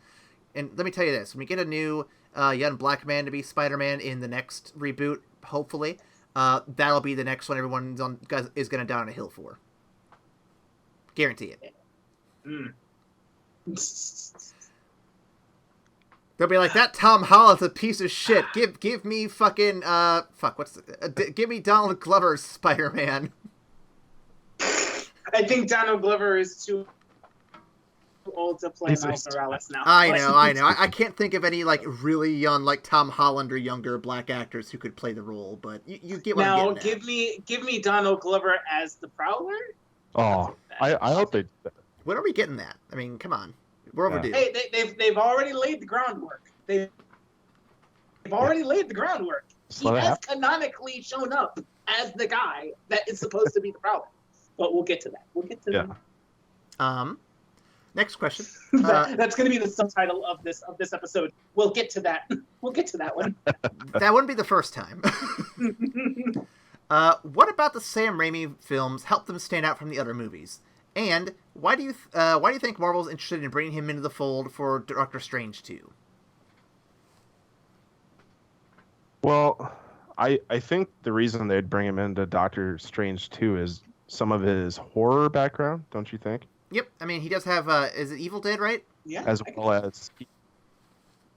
And let me tell you this, when we get a new young black man to be Spider-Man in the next reboot, hopefully, that'll be the next one everyone is going to die on a hill for. Guarantee it. They'll be like, that Tom Holland's a piece of shit. Give me fucking give me Donald Glover's Spider-Man. I think Donald Glover is too old to play Miles Morales now. I know. I can't think of any like really young, like Tom Holland or younger black actors who could play the role. But you get what I'm getting at. Give me Donald Glover as the Prowler. Oh, I hope they. When are we getting that? I mean, come on, we're overdue. Hey, they've already laid the groundwork. They've already laid the groundwork. He has canonically shown up as the guy that is supposed to be the Prowler. But we'll get to that. We'll get to that. Next question. That's going to be the subtitle of this episode. We'll get to that. We'll get to that one. That wouldn't be the first time. What about the Sam Raimi films helped them stand out from the other movies? And why do you think Marvel's interested in bringing him into the fold for Doctor Strange 2? Well, I think the reason they'd bring him into Doctor Strange 2 is some of his horror background, don't you think? Yep. I mean, he does have, is it Evil Dead, right? Yeah. As well as,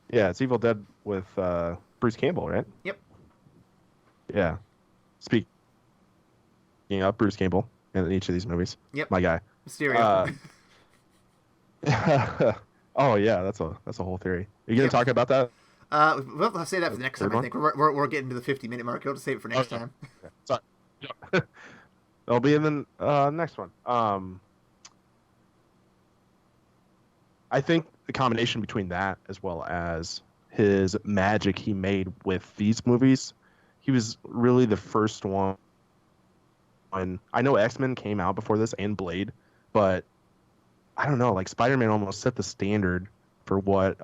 it's Evil Dead with Bruce Campbell, right? Yep. Yeah. Speaking of Bruce Campbell in each of these movies. Yep. My guy. Mysterio. Oh yeah, that's a whole theory. Are you gonna talk about that? We'll have to say that for the next time. I think we're getting to the 50-minute mark. We'll just save it for next time. Okay. Sorry. It'll be in the next one. I think the combination between that as well as his magic he made with these movies, he was really the first one. I know X-Men came out before this and Blade, but I don't know, like Spider-Man almost set the standard for what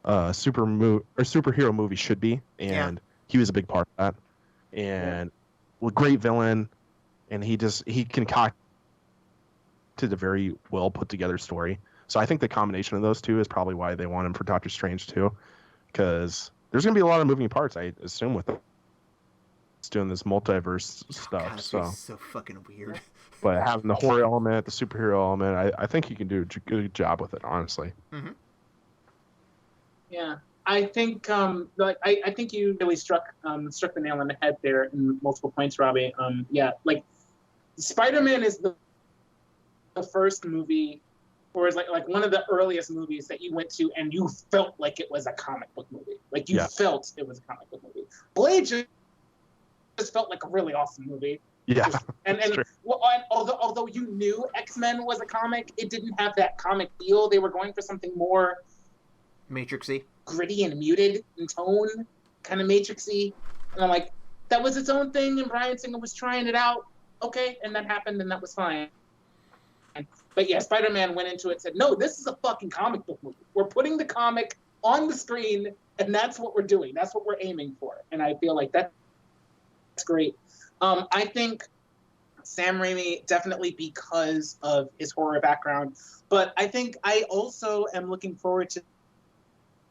superhero movie should be, and he was a big part of that. And a great villain, and he concocted a very well put together story. So I think the combination of those two is probably why they want him for Doctor Strange 2, because there's going to be a lot of moving parts, I assume, with it's doing this multiverse stuff. God, so fucking weird. But having the horror element, the superhero element, I think he can do a good job with it, honestly. Mm-hmm. Yeah, I think I think you really struck the nail on the head there in multiple points, Robbie. Like Spider-Man is the first movie, or is like one of the earliest movies that you went to and you felt like it was a comic book movie. Like you felt it was a comic book movie. Blade just felt like a really awesome movie. Yeah. And although you knew X-Men was a comic, it didn't have that comic feel. They were going for something more Matrixy, gritty and muted in tone, kind of Matrixy. And I'm like, that was its own thing, and Bryan Singer was trying it out. Okay, and that happened, and that was fine. But yeah, Spider-Man went into it and said, no, this is a fucking comic book movie. We're putting the comic on the screen, and that's what we're doing. That's what we're aiming for. And I feel like that's great. I think Sam Raimi, definitely because of his horror background, but I think I also am looking forward to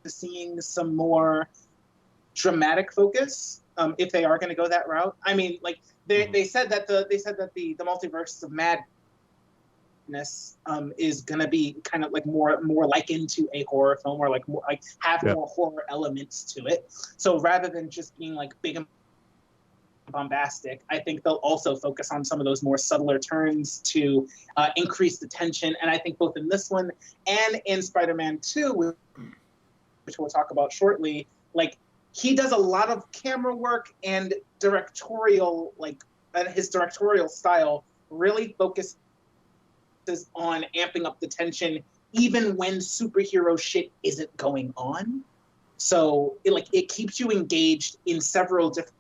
seeing some more dramatic focus, if they are going to go that route. I mean, like they said that the multiverse of madness is going to be kind of like more likened to a horror film, or like more like have more horror elements to it. So rather than just being like big and bombastic, I think they'll also focus on some of those more subtler turns to increase the tension. And I think both in this one and in Spider-Man 2, which we'll talk about shortly, like he does a lot of camera work and directorial, and his directorial style really focuses on amping up the tension even when superhero shit isn't going on. So it keeps you engaged in several different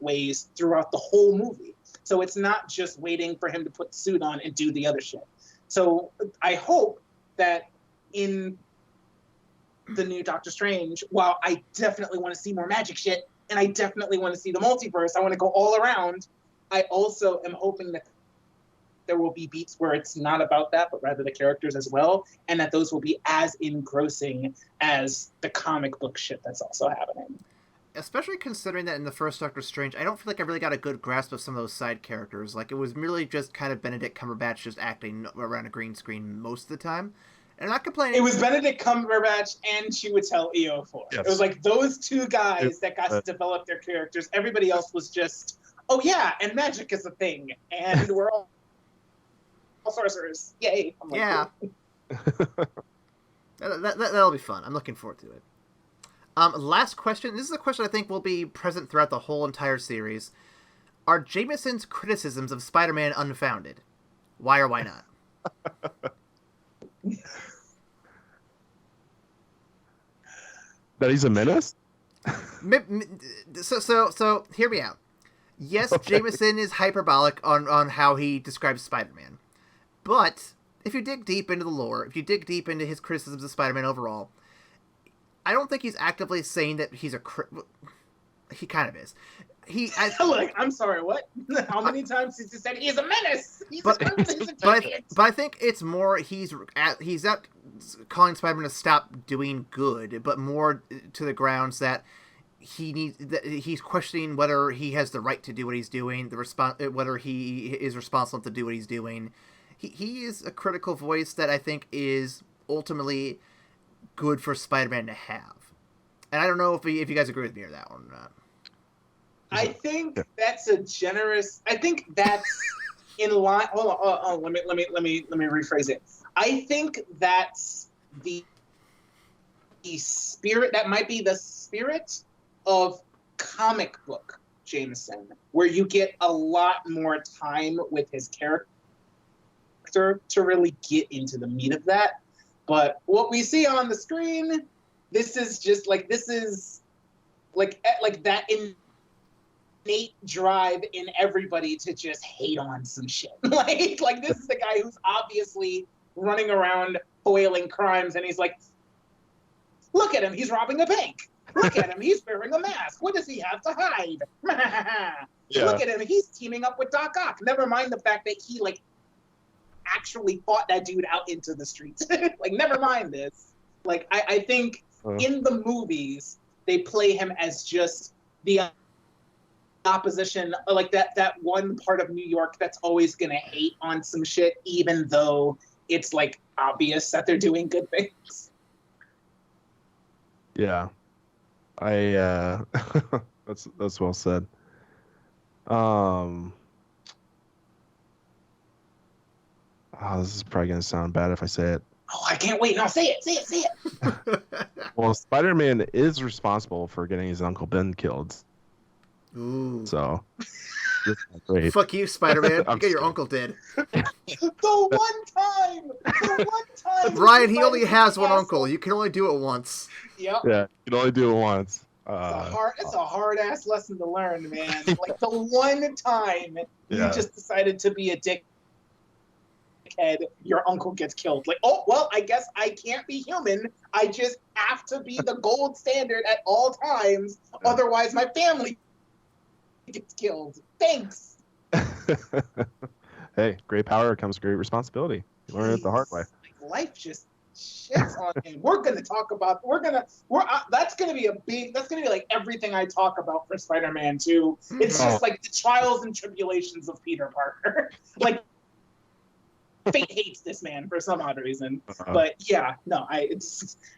ways throughout the whole movie. So it's not just waiting for him to put the suit on and do the other shit. So I hope that in the new Doctor Strange, while I definitely want to see more magic shit, and I definitely want to see the multiverse, I want to go all around, I also am hoping that there will be beats where it's not about that, but rather the characters as well, and that those will be as engrossing as the comic book shit that's also happening. especially considering that in the first Doctor Strange, I don't feel like I really got a good grasp of some of those side characters. Like, it was merely just kind of Benedict Cumberbatch just acting around a green screen most of the time. And I'm not complaining. It was Benedict Cumberbatch and Chiwetel Ejiofor. Yes. It was like those two guys that got to develop their characters. Everybody else was just, oh yeah, and magic is a thing, and we're all sorcerers. Yay! I'm like, yeah. cool. That'll be fun. I'm looking forward to it. Last question. This is a question I think will be present throughout the whole entire series. Are Jameson's criticisms of Spider-Man unfounded? Why or why not? That he's a menace? So hear me out. Yes, Jameson is hyperbolic on how he describes Spider-Man. But if you dig deep into the lore, if you dig deep into his criticisms of Spider-Man overall, I don't think he's actively saying that he's he kind of is. Look, I'm sorry, what? How many times has he said he's a menace? But I think it's more he's not calling Spider-Man to stop doing good, but more to the grounds that he's questioning whether he has the right to do what he's doing, whether he is responsible to do what he's doing. He is a critical voice that I think is ultimately good for Spider-Man to have. And I don't know if you guys agree with me or that one or not. I think that's a generous. I think that's in line. Hold on. Let me rephrase it. I think that's the spirit. That might be the spirit of comic book Jameson, where you get a lot more time with his character to really get into the meat of that. But what we see on the screen, this is like that innate drive in everybody to just hate on some shit. like this is the guy who's obviously running around foiling crimes, and he's like, look at him, he's robbing a bank. Look at him, he's wearing a mask. What does he have to hide? Yeah. Look at him, he's teaming up with Doc Ock. Never mind the fact that he actually fought that dude out into the streets. Never mind this. I think in the movies they play him as just the opposition, that one part of New York that's always gonna hate on some shit, even though it's obvious that they're doing good things. Yeah, I that's well said. This is probably gonna sound bad if I say it. Oh, I can't wait! No, say it! Well, Spider-Man is responsible for getting his Uncle Ben killed. Ooh. So, great. Fuck you, Spider-Man. You get your uncle dead. The one time. Ryan, he only has one uncle. You can only do it once. Yep. Yeah, you can only do it once. It's a hard ass lesson to learn, man. The one time you just decided to be a dickhead, your uncle gets killed. Oh well, I guess I can't be human. I just have to be the gold standard at all times. Otherwise, my family gets killed. Thanks. Hey, great power comes great responsibility. You learn it the hard way. Life just shits on him. We're gonna talk about. That's gonna be everything I talk about for Spider-Man 2. It's just the trials and tribulations of Peter Parker. Fate hates this man for some odd reason. But yeah, no,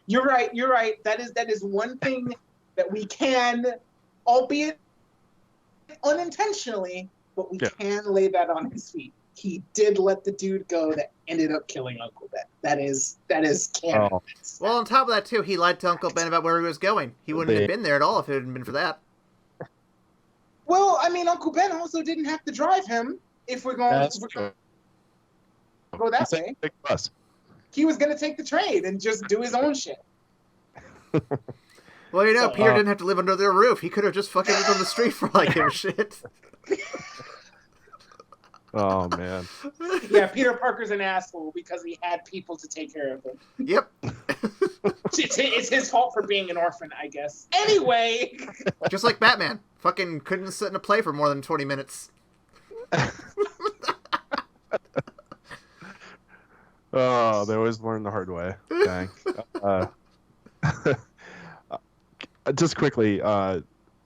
you're right. That is one thing that we can, albeit unintentionally, but we can lay that on his feet. He did let the dude go that ended up killing Uncle Ben. That is canon. Oh. Well, on top of that too, he lied to Uncle Ben about where he was going. He wouldn't have been there at all if it hadn't been for that. Well, I mean, Uncle Ben also didn't have to drive him. If we're going to go that way, he was going to take the train and just do his own shit. Well, Peter didn't have to live under their roof. He could have just fucking lived on the street for him shit. Oh man. Yeah, Peter Parker's an asshole because he had people to take care of him. Yep. It's his fault for being an orphan, I guess. Anyway. Just like Batman. Fucking couldn't sit in a play for more than 20 minutes. Oh, they always learn the hard way. Dang. Just quickly,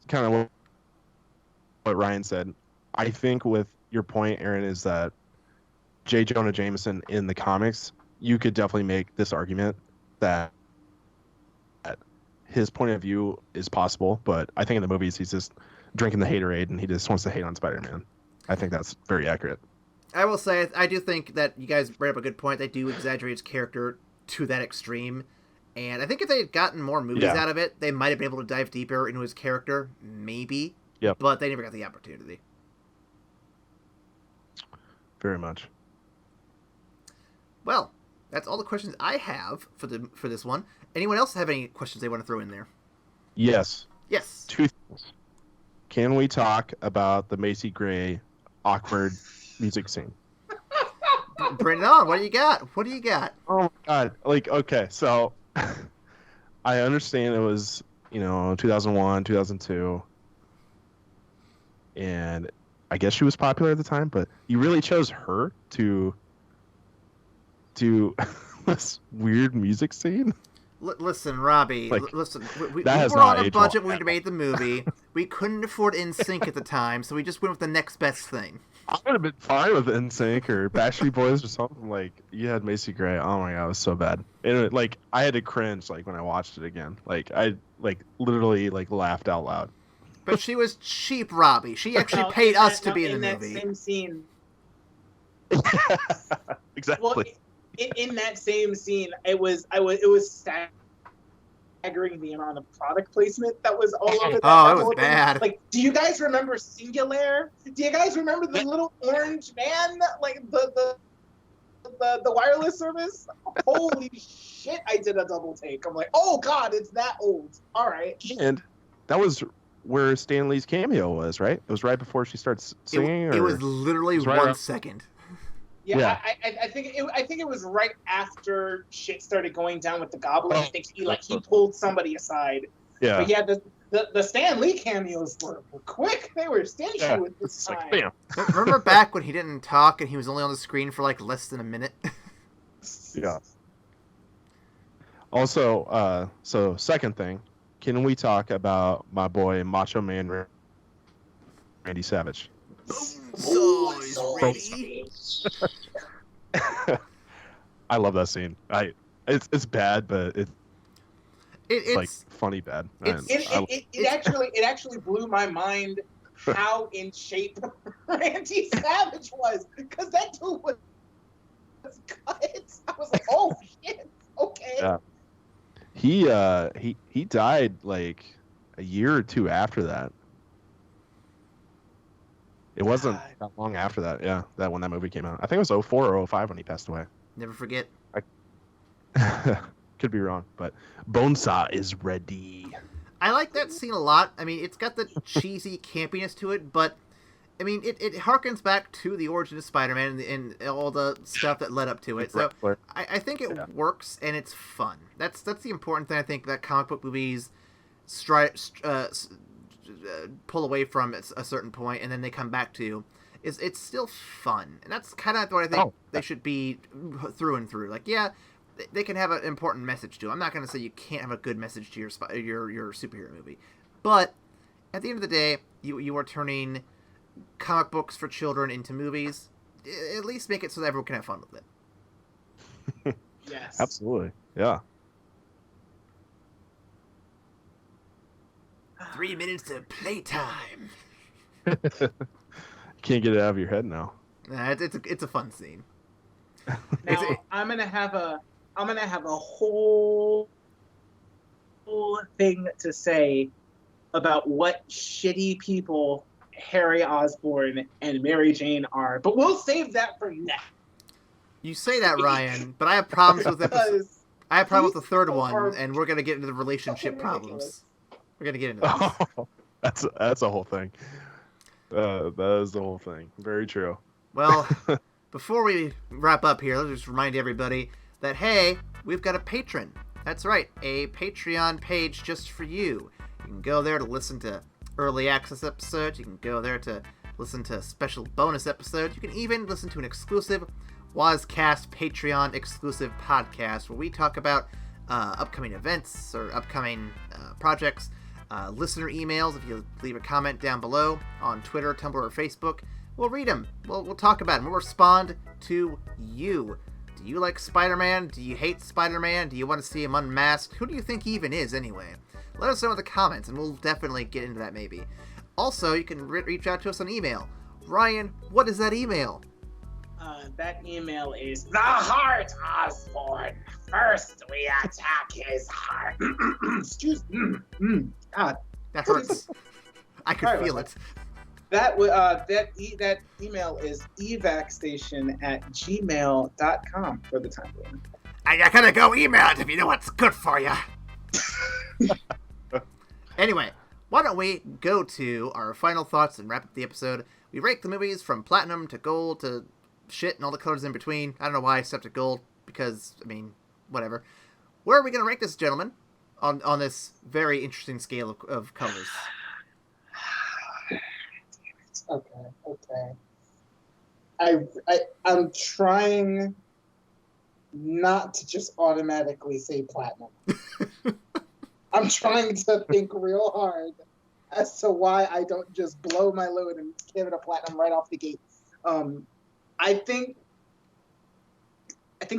kind of what Ryan said. I think with your point, Aaron, is that J. Jonah Jameson in the comics, you could definitely make this argument that his point of view is possible, but I think in the movies he's just drinking the haterade and he just wants to hate on Spider-Man. I think that's very accurate. I will say, I do think that you guys brought up a good point. They do exaggerate his character to that extreme. And I think if they had gotten more movies out of it, they might have been able to dive deeper into his character. Maybe. Yep. But they never got the opportunity. Very much. Well, that's all the questions I have for this one. Anyone else have any questions they want to throw in there? Yes. Yes. 2 things. Can we talk about the Macy Gray awkward music scene? Bring it on. What do you got? What do you got? Oh my god. Like, okay, so I understand it was, 2001, 2002. And I guess she was popular at the time, but you really chose her to do this weird music scene? Listen, Robbie. Listen, we were on a budget when we made the movie. We couldn't afford NSYNC at the time, so we just went with the next best thing. I would have been fine with NSYNC or Backstreet Boys or something. Like, you had Macy Gray. Oh my god, it was so bad. And I had to cringe when I watched it again. I literally laughed out loud. But she was cheap, Robbie. She actually paid us to be in the movie. In that same scene. Exactly. Well, in that same scene, it was staggering the amount of product placement that was all over that. Oh, it was bad. Do you guys remember Singular? Do you guys remember the little orange man? The wireless service? Holy shit, I did a double take. I'm like, oh god, it's that old. All right. And that was where Stan Lee's cameo was, right? It was right before she starts singing? It was literally 1 second. Yeah. I think it was right after shit started going down with the Goblin. I think he pulled somebody aside. Yeah. But yeah, the Stan Lee cameos were quick. They were stingy with this time. Bam. Remember back when he didn't talk and he was only on the screen for less than a minute? Yeah. Also, so second thing, can we talk about my boy Macho Man Randy Savage? So he's ready. I love that scene. It's bad, but it's funny bad. It actually blew my mind how in shape Randy Savage was, because that dude was cut. I was like, oh shit, okay. Yeah. He died a year or two after that. It wasn't that long after that, yeah, when that movie came out. I think it was 04 or 05 when he passed away. Never forget. Could be wrong, but Bonesaw is ready. I like that scene a lot. I mean, it's got the cheesy campiness to it, but I mean, it harkens back to the origin of Spider-Man and all the stuff that led up to it. So I think it works and it's fun. That's the important thing. I think that comic book movies pull away from at a certain point and then they come back to is it's still fun, and that's kind of what I think they should be through and through. They can have an important message to. I'm not going to say you can't have a good message to your superhero movie, but at the end of the day, you are turning comic books for children into movies. At least make it so that everyone can have fun with it. Yes, absolutely, yeah. 3 minutes of playtime. Can't get it out of your head now. Nah, it's a fun scene. Now I'm gonna have a whole thing to say about what shitty people Harry Osborn and Mary Jane are, but we'll save that for next. You say that, Ryan, but I have problems with I have problems with the third one, and we're gonna get into the relationship problems. We're gonna get into this. Oh, that's a whole thing. That is the whole thing. Very true. Well, before we wrap up here, let's just remind everybody that, hey, we've got a patron. That's right, a Patreon page just for you. You can go there to listen to early access episodes. You can go there to listen to special bonus episodes. You can even listen to an exclusive Wazcast Patreon exclusive podcast where we talk about upcoming events or upcoming projects. listener emails. If you leave a comment down below on Twitter, Tumblr, or Facebook, we'll read them. We'll talk about them. We'll respond to you. Do you like Spider-Man? Do you hate Spider-Man? Do you want to see him unmasked? Who do you think he even is anyway? Let us know in the comments, and we'll definitely get into that maybe. Also, you can reach out to us on email. Ryan, what is that email? That email is the Heart Osborn. First, we attack his heart. Excuse me. God, that hurts. I could feel it. That email is evacstation@gmail.com for the time being. I gotta go email it if you know what's good for you. Anyway, why don't we go to our final thoughts and wrap up the episode? We rank the movies from platinum to gold to shit and all the colors in between. I don't know why I stepped to gold, because, I mean, whatever. Where are we going to rank this, gentlemen, on this very interesting scale of colors? Okay. I'm trying not to just automatically say platinum. I'm trying to think real hard as to why I don't just blow my load and give it a platinum right off the gate. I think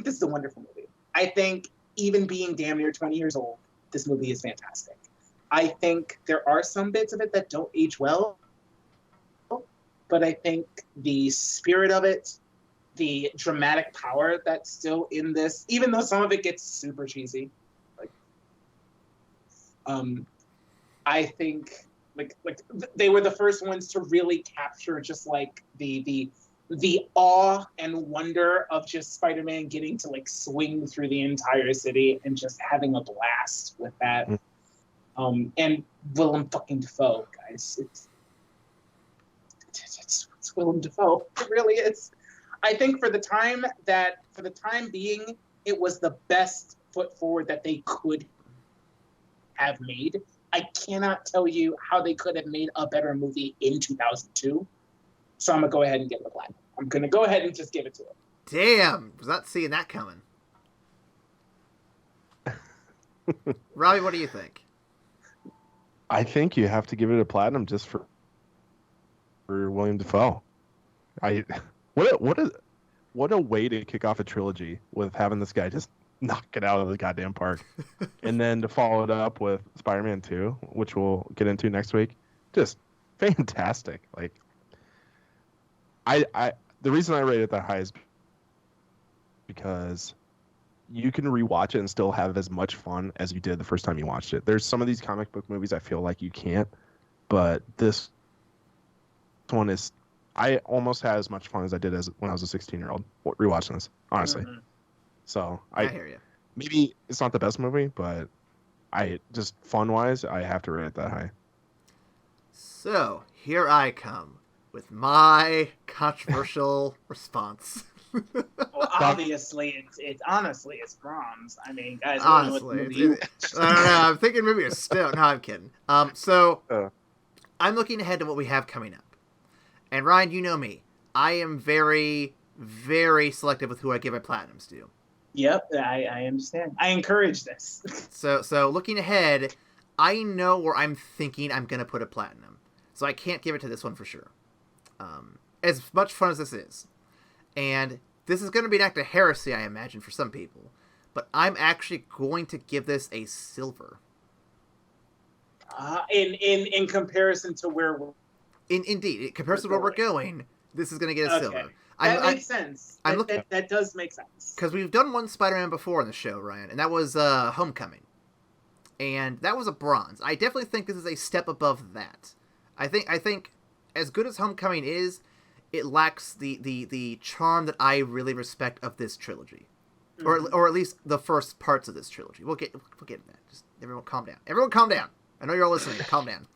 this is a wonderful movie. I think even being damn near 20 years old, this movie is fantastic. I think there are some bits of it that don't age well, but I think the spirit of it, the dramatic power that's still in this, even though some of it gets super cheesy, I think like they were the first ones to really capture just like the awe and wonder of just Spider-Man getting to like swing through the entire city and just having a blast with that. And Willem fucking Dafoe, guys, it's Willem Dafoe. It really is. I think for the time being, it was the best foot forward that they could have made. I cannot tell you how they could have made a better movie in 2002. So I'm going to go ahead and give it a platinum. I'm going to go ahead and just give it to it. Damn. Was not seeing that coming. Robbie, what do you think? I think you have to give it a platinum just for William Dafoe. What a way to kick off a trilogy with having this guy just knock it out of the goddamn park. And then to follow it up with Spider-Man 2, which we'll get into next week. Just fantastic. Like, the reason I rate it that high is because you can rewatch it and still have as much fun as you did the first time you watched it. There's some of these comic book movies I feel like you can't, but this one is, I almost had as much fun as I did when I was a 16-year-old rewatching this, honestly. Mm-hmm. So I hear you. Maybe it's not the best movie, but just fun-wise, I have to rate it that high. So here I come with my controversial response. Well, obviously, it's honestly bronze. I mean, guys, honestly, I don't know. I'm thinking maybe a stone. No, I'm kidding. So I'm looking ahead to what we have coming up. And Ryan, you know me. I am very, very selective with who I give my platinums to. Yep, I understand. I encourage this. So looking ahead, I know where I'm thinking I'm going to put a platinum. So I can't give it to this one for sure. As much fun as this is. And this is going to be an act of heresy, I imagine, for some people. But I'm actually going to give this a silver. In comparison to where we're... Indeed, in comparison to where we're going, this is going to get a silver. That makes sense. That does make sense. Because we've done one Spider-Man before on the show, Ryan, and that was Homecoming. And that was a bronze. I definitely think this is a step above that. I think as good as Homecoming is, it lacks the charm that I really respect of this trilogy. Mm-hmm. Or at least the first parts of this trilogy. We'll get to that. Just everyone calm down. Everyone calm down. I know you're all listening. Calm down.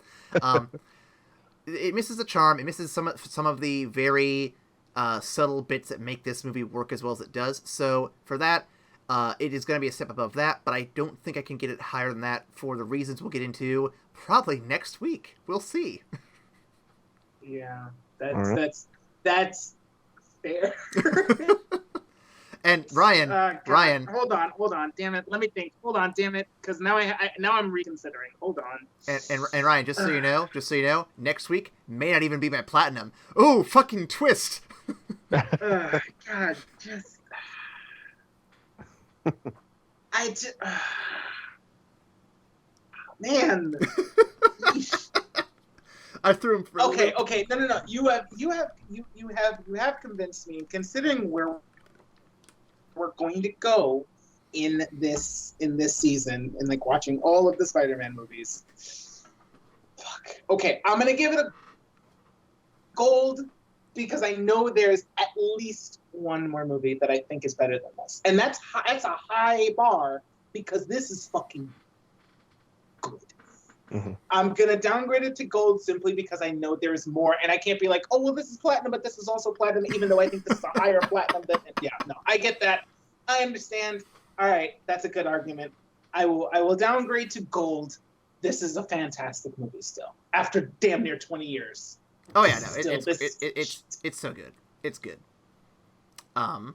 It misses the charm. It misses some of the very subtle bits that make this movie work as well as it does. So for that, it is going to be a step above that, but I don't think I can get it higher than that for the reasons we'll get into probably next week. We'll see. Yeah, that's fair. And Ryan, God, Ryan. Hold on. Damn it. Let me think. Hold on, damn it. Because now I'm reconsidering. Hold on. And Ryan, just so you know, next week may not even be my platinum. Oh, fucking twist. God, just. Man. I threw him for Okay. No. You have convinced me. Considering where we're going to go in this season, and like watching all of the Spider-Man movies. Fuck. Okay, I'm gonna give it a gold because I know there's at least one more movie that I think is better than this, and that's a high bar because this is fucking good. Mm-hmm. I'm gonna downgrade it to gold simply because I know there's more, and I can't be like, oh well, this is platinum, but this is also platinum, even though I think this is a higher platinum than. Yeah, no, I get that. I understand. All right, that's a good argument. I will downgrade to gold. This is a fantastic movie still after damn near 20 years. Oh yeah, no, it's so good. It's good. And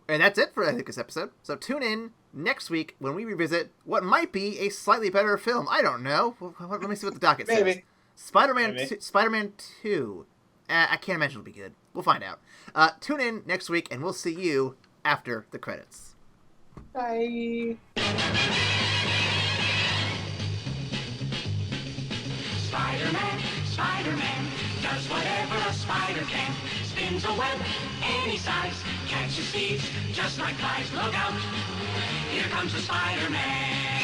that's it for I think this episode. So tune in next week when we revisit what might be a slightly better film. I don't know. Let me see what the docket says. Spider-Man 2. I can't imagine it'll be good. We'll find out. Tune in next week and we'll see you after the credits. Bye. Spider-Man does whatever a spider can. Spins a web any size, catches thieves just like flies. Look out, here comes the Spider-Man.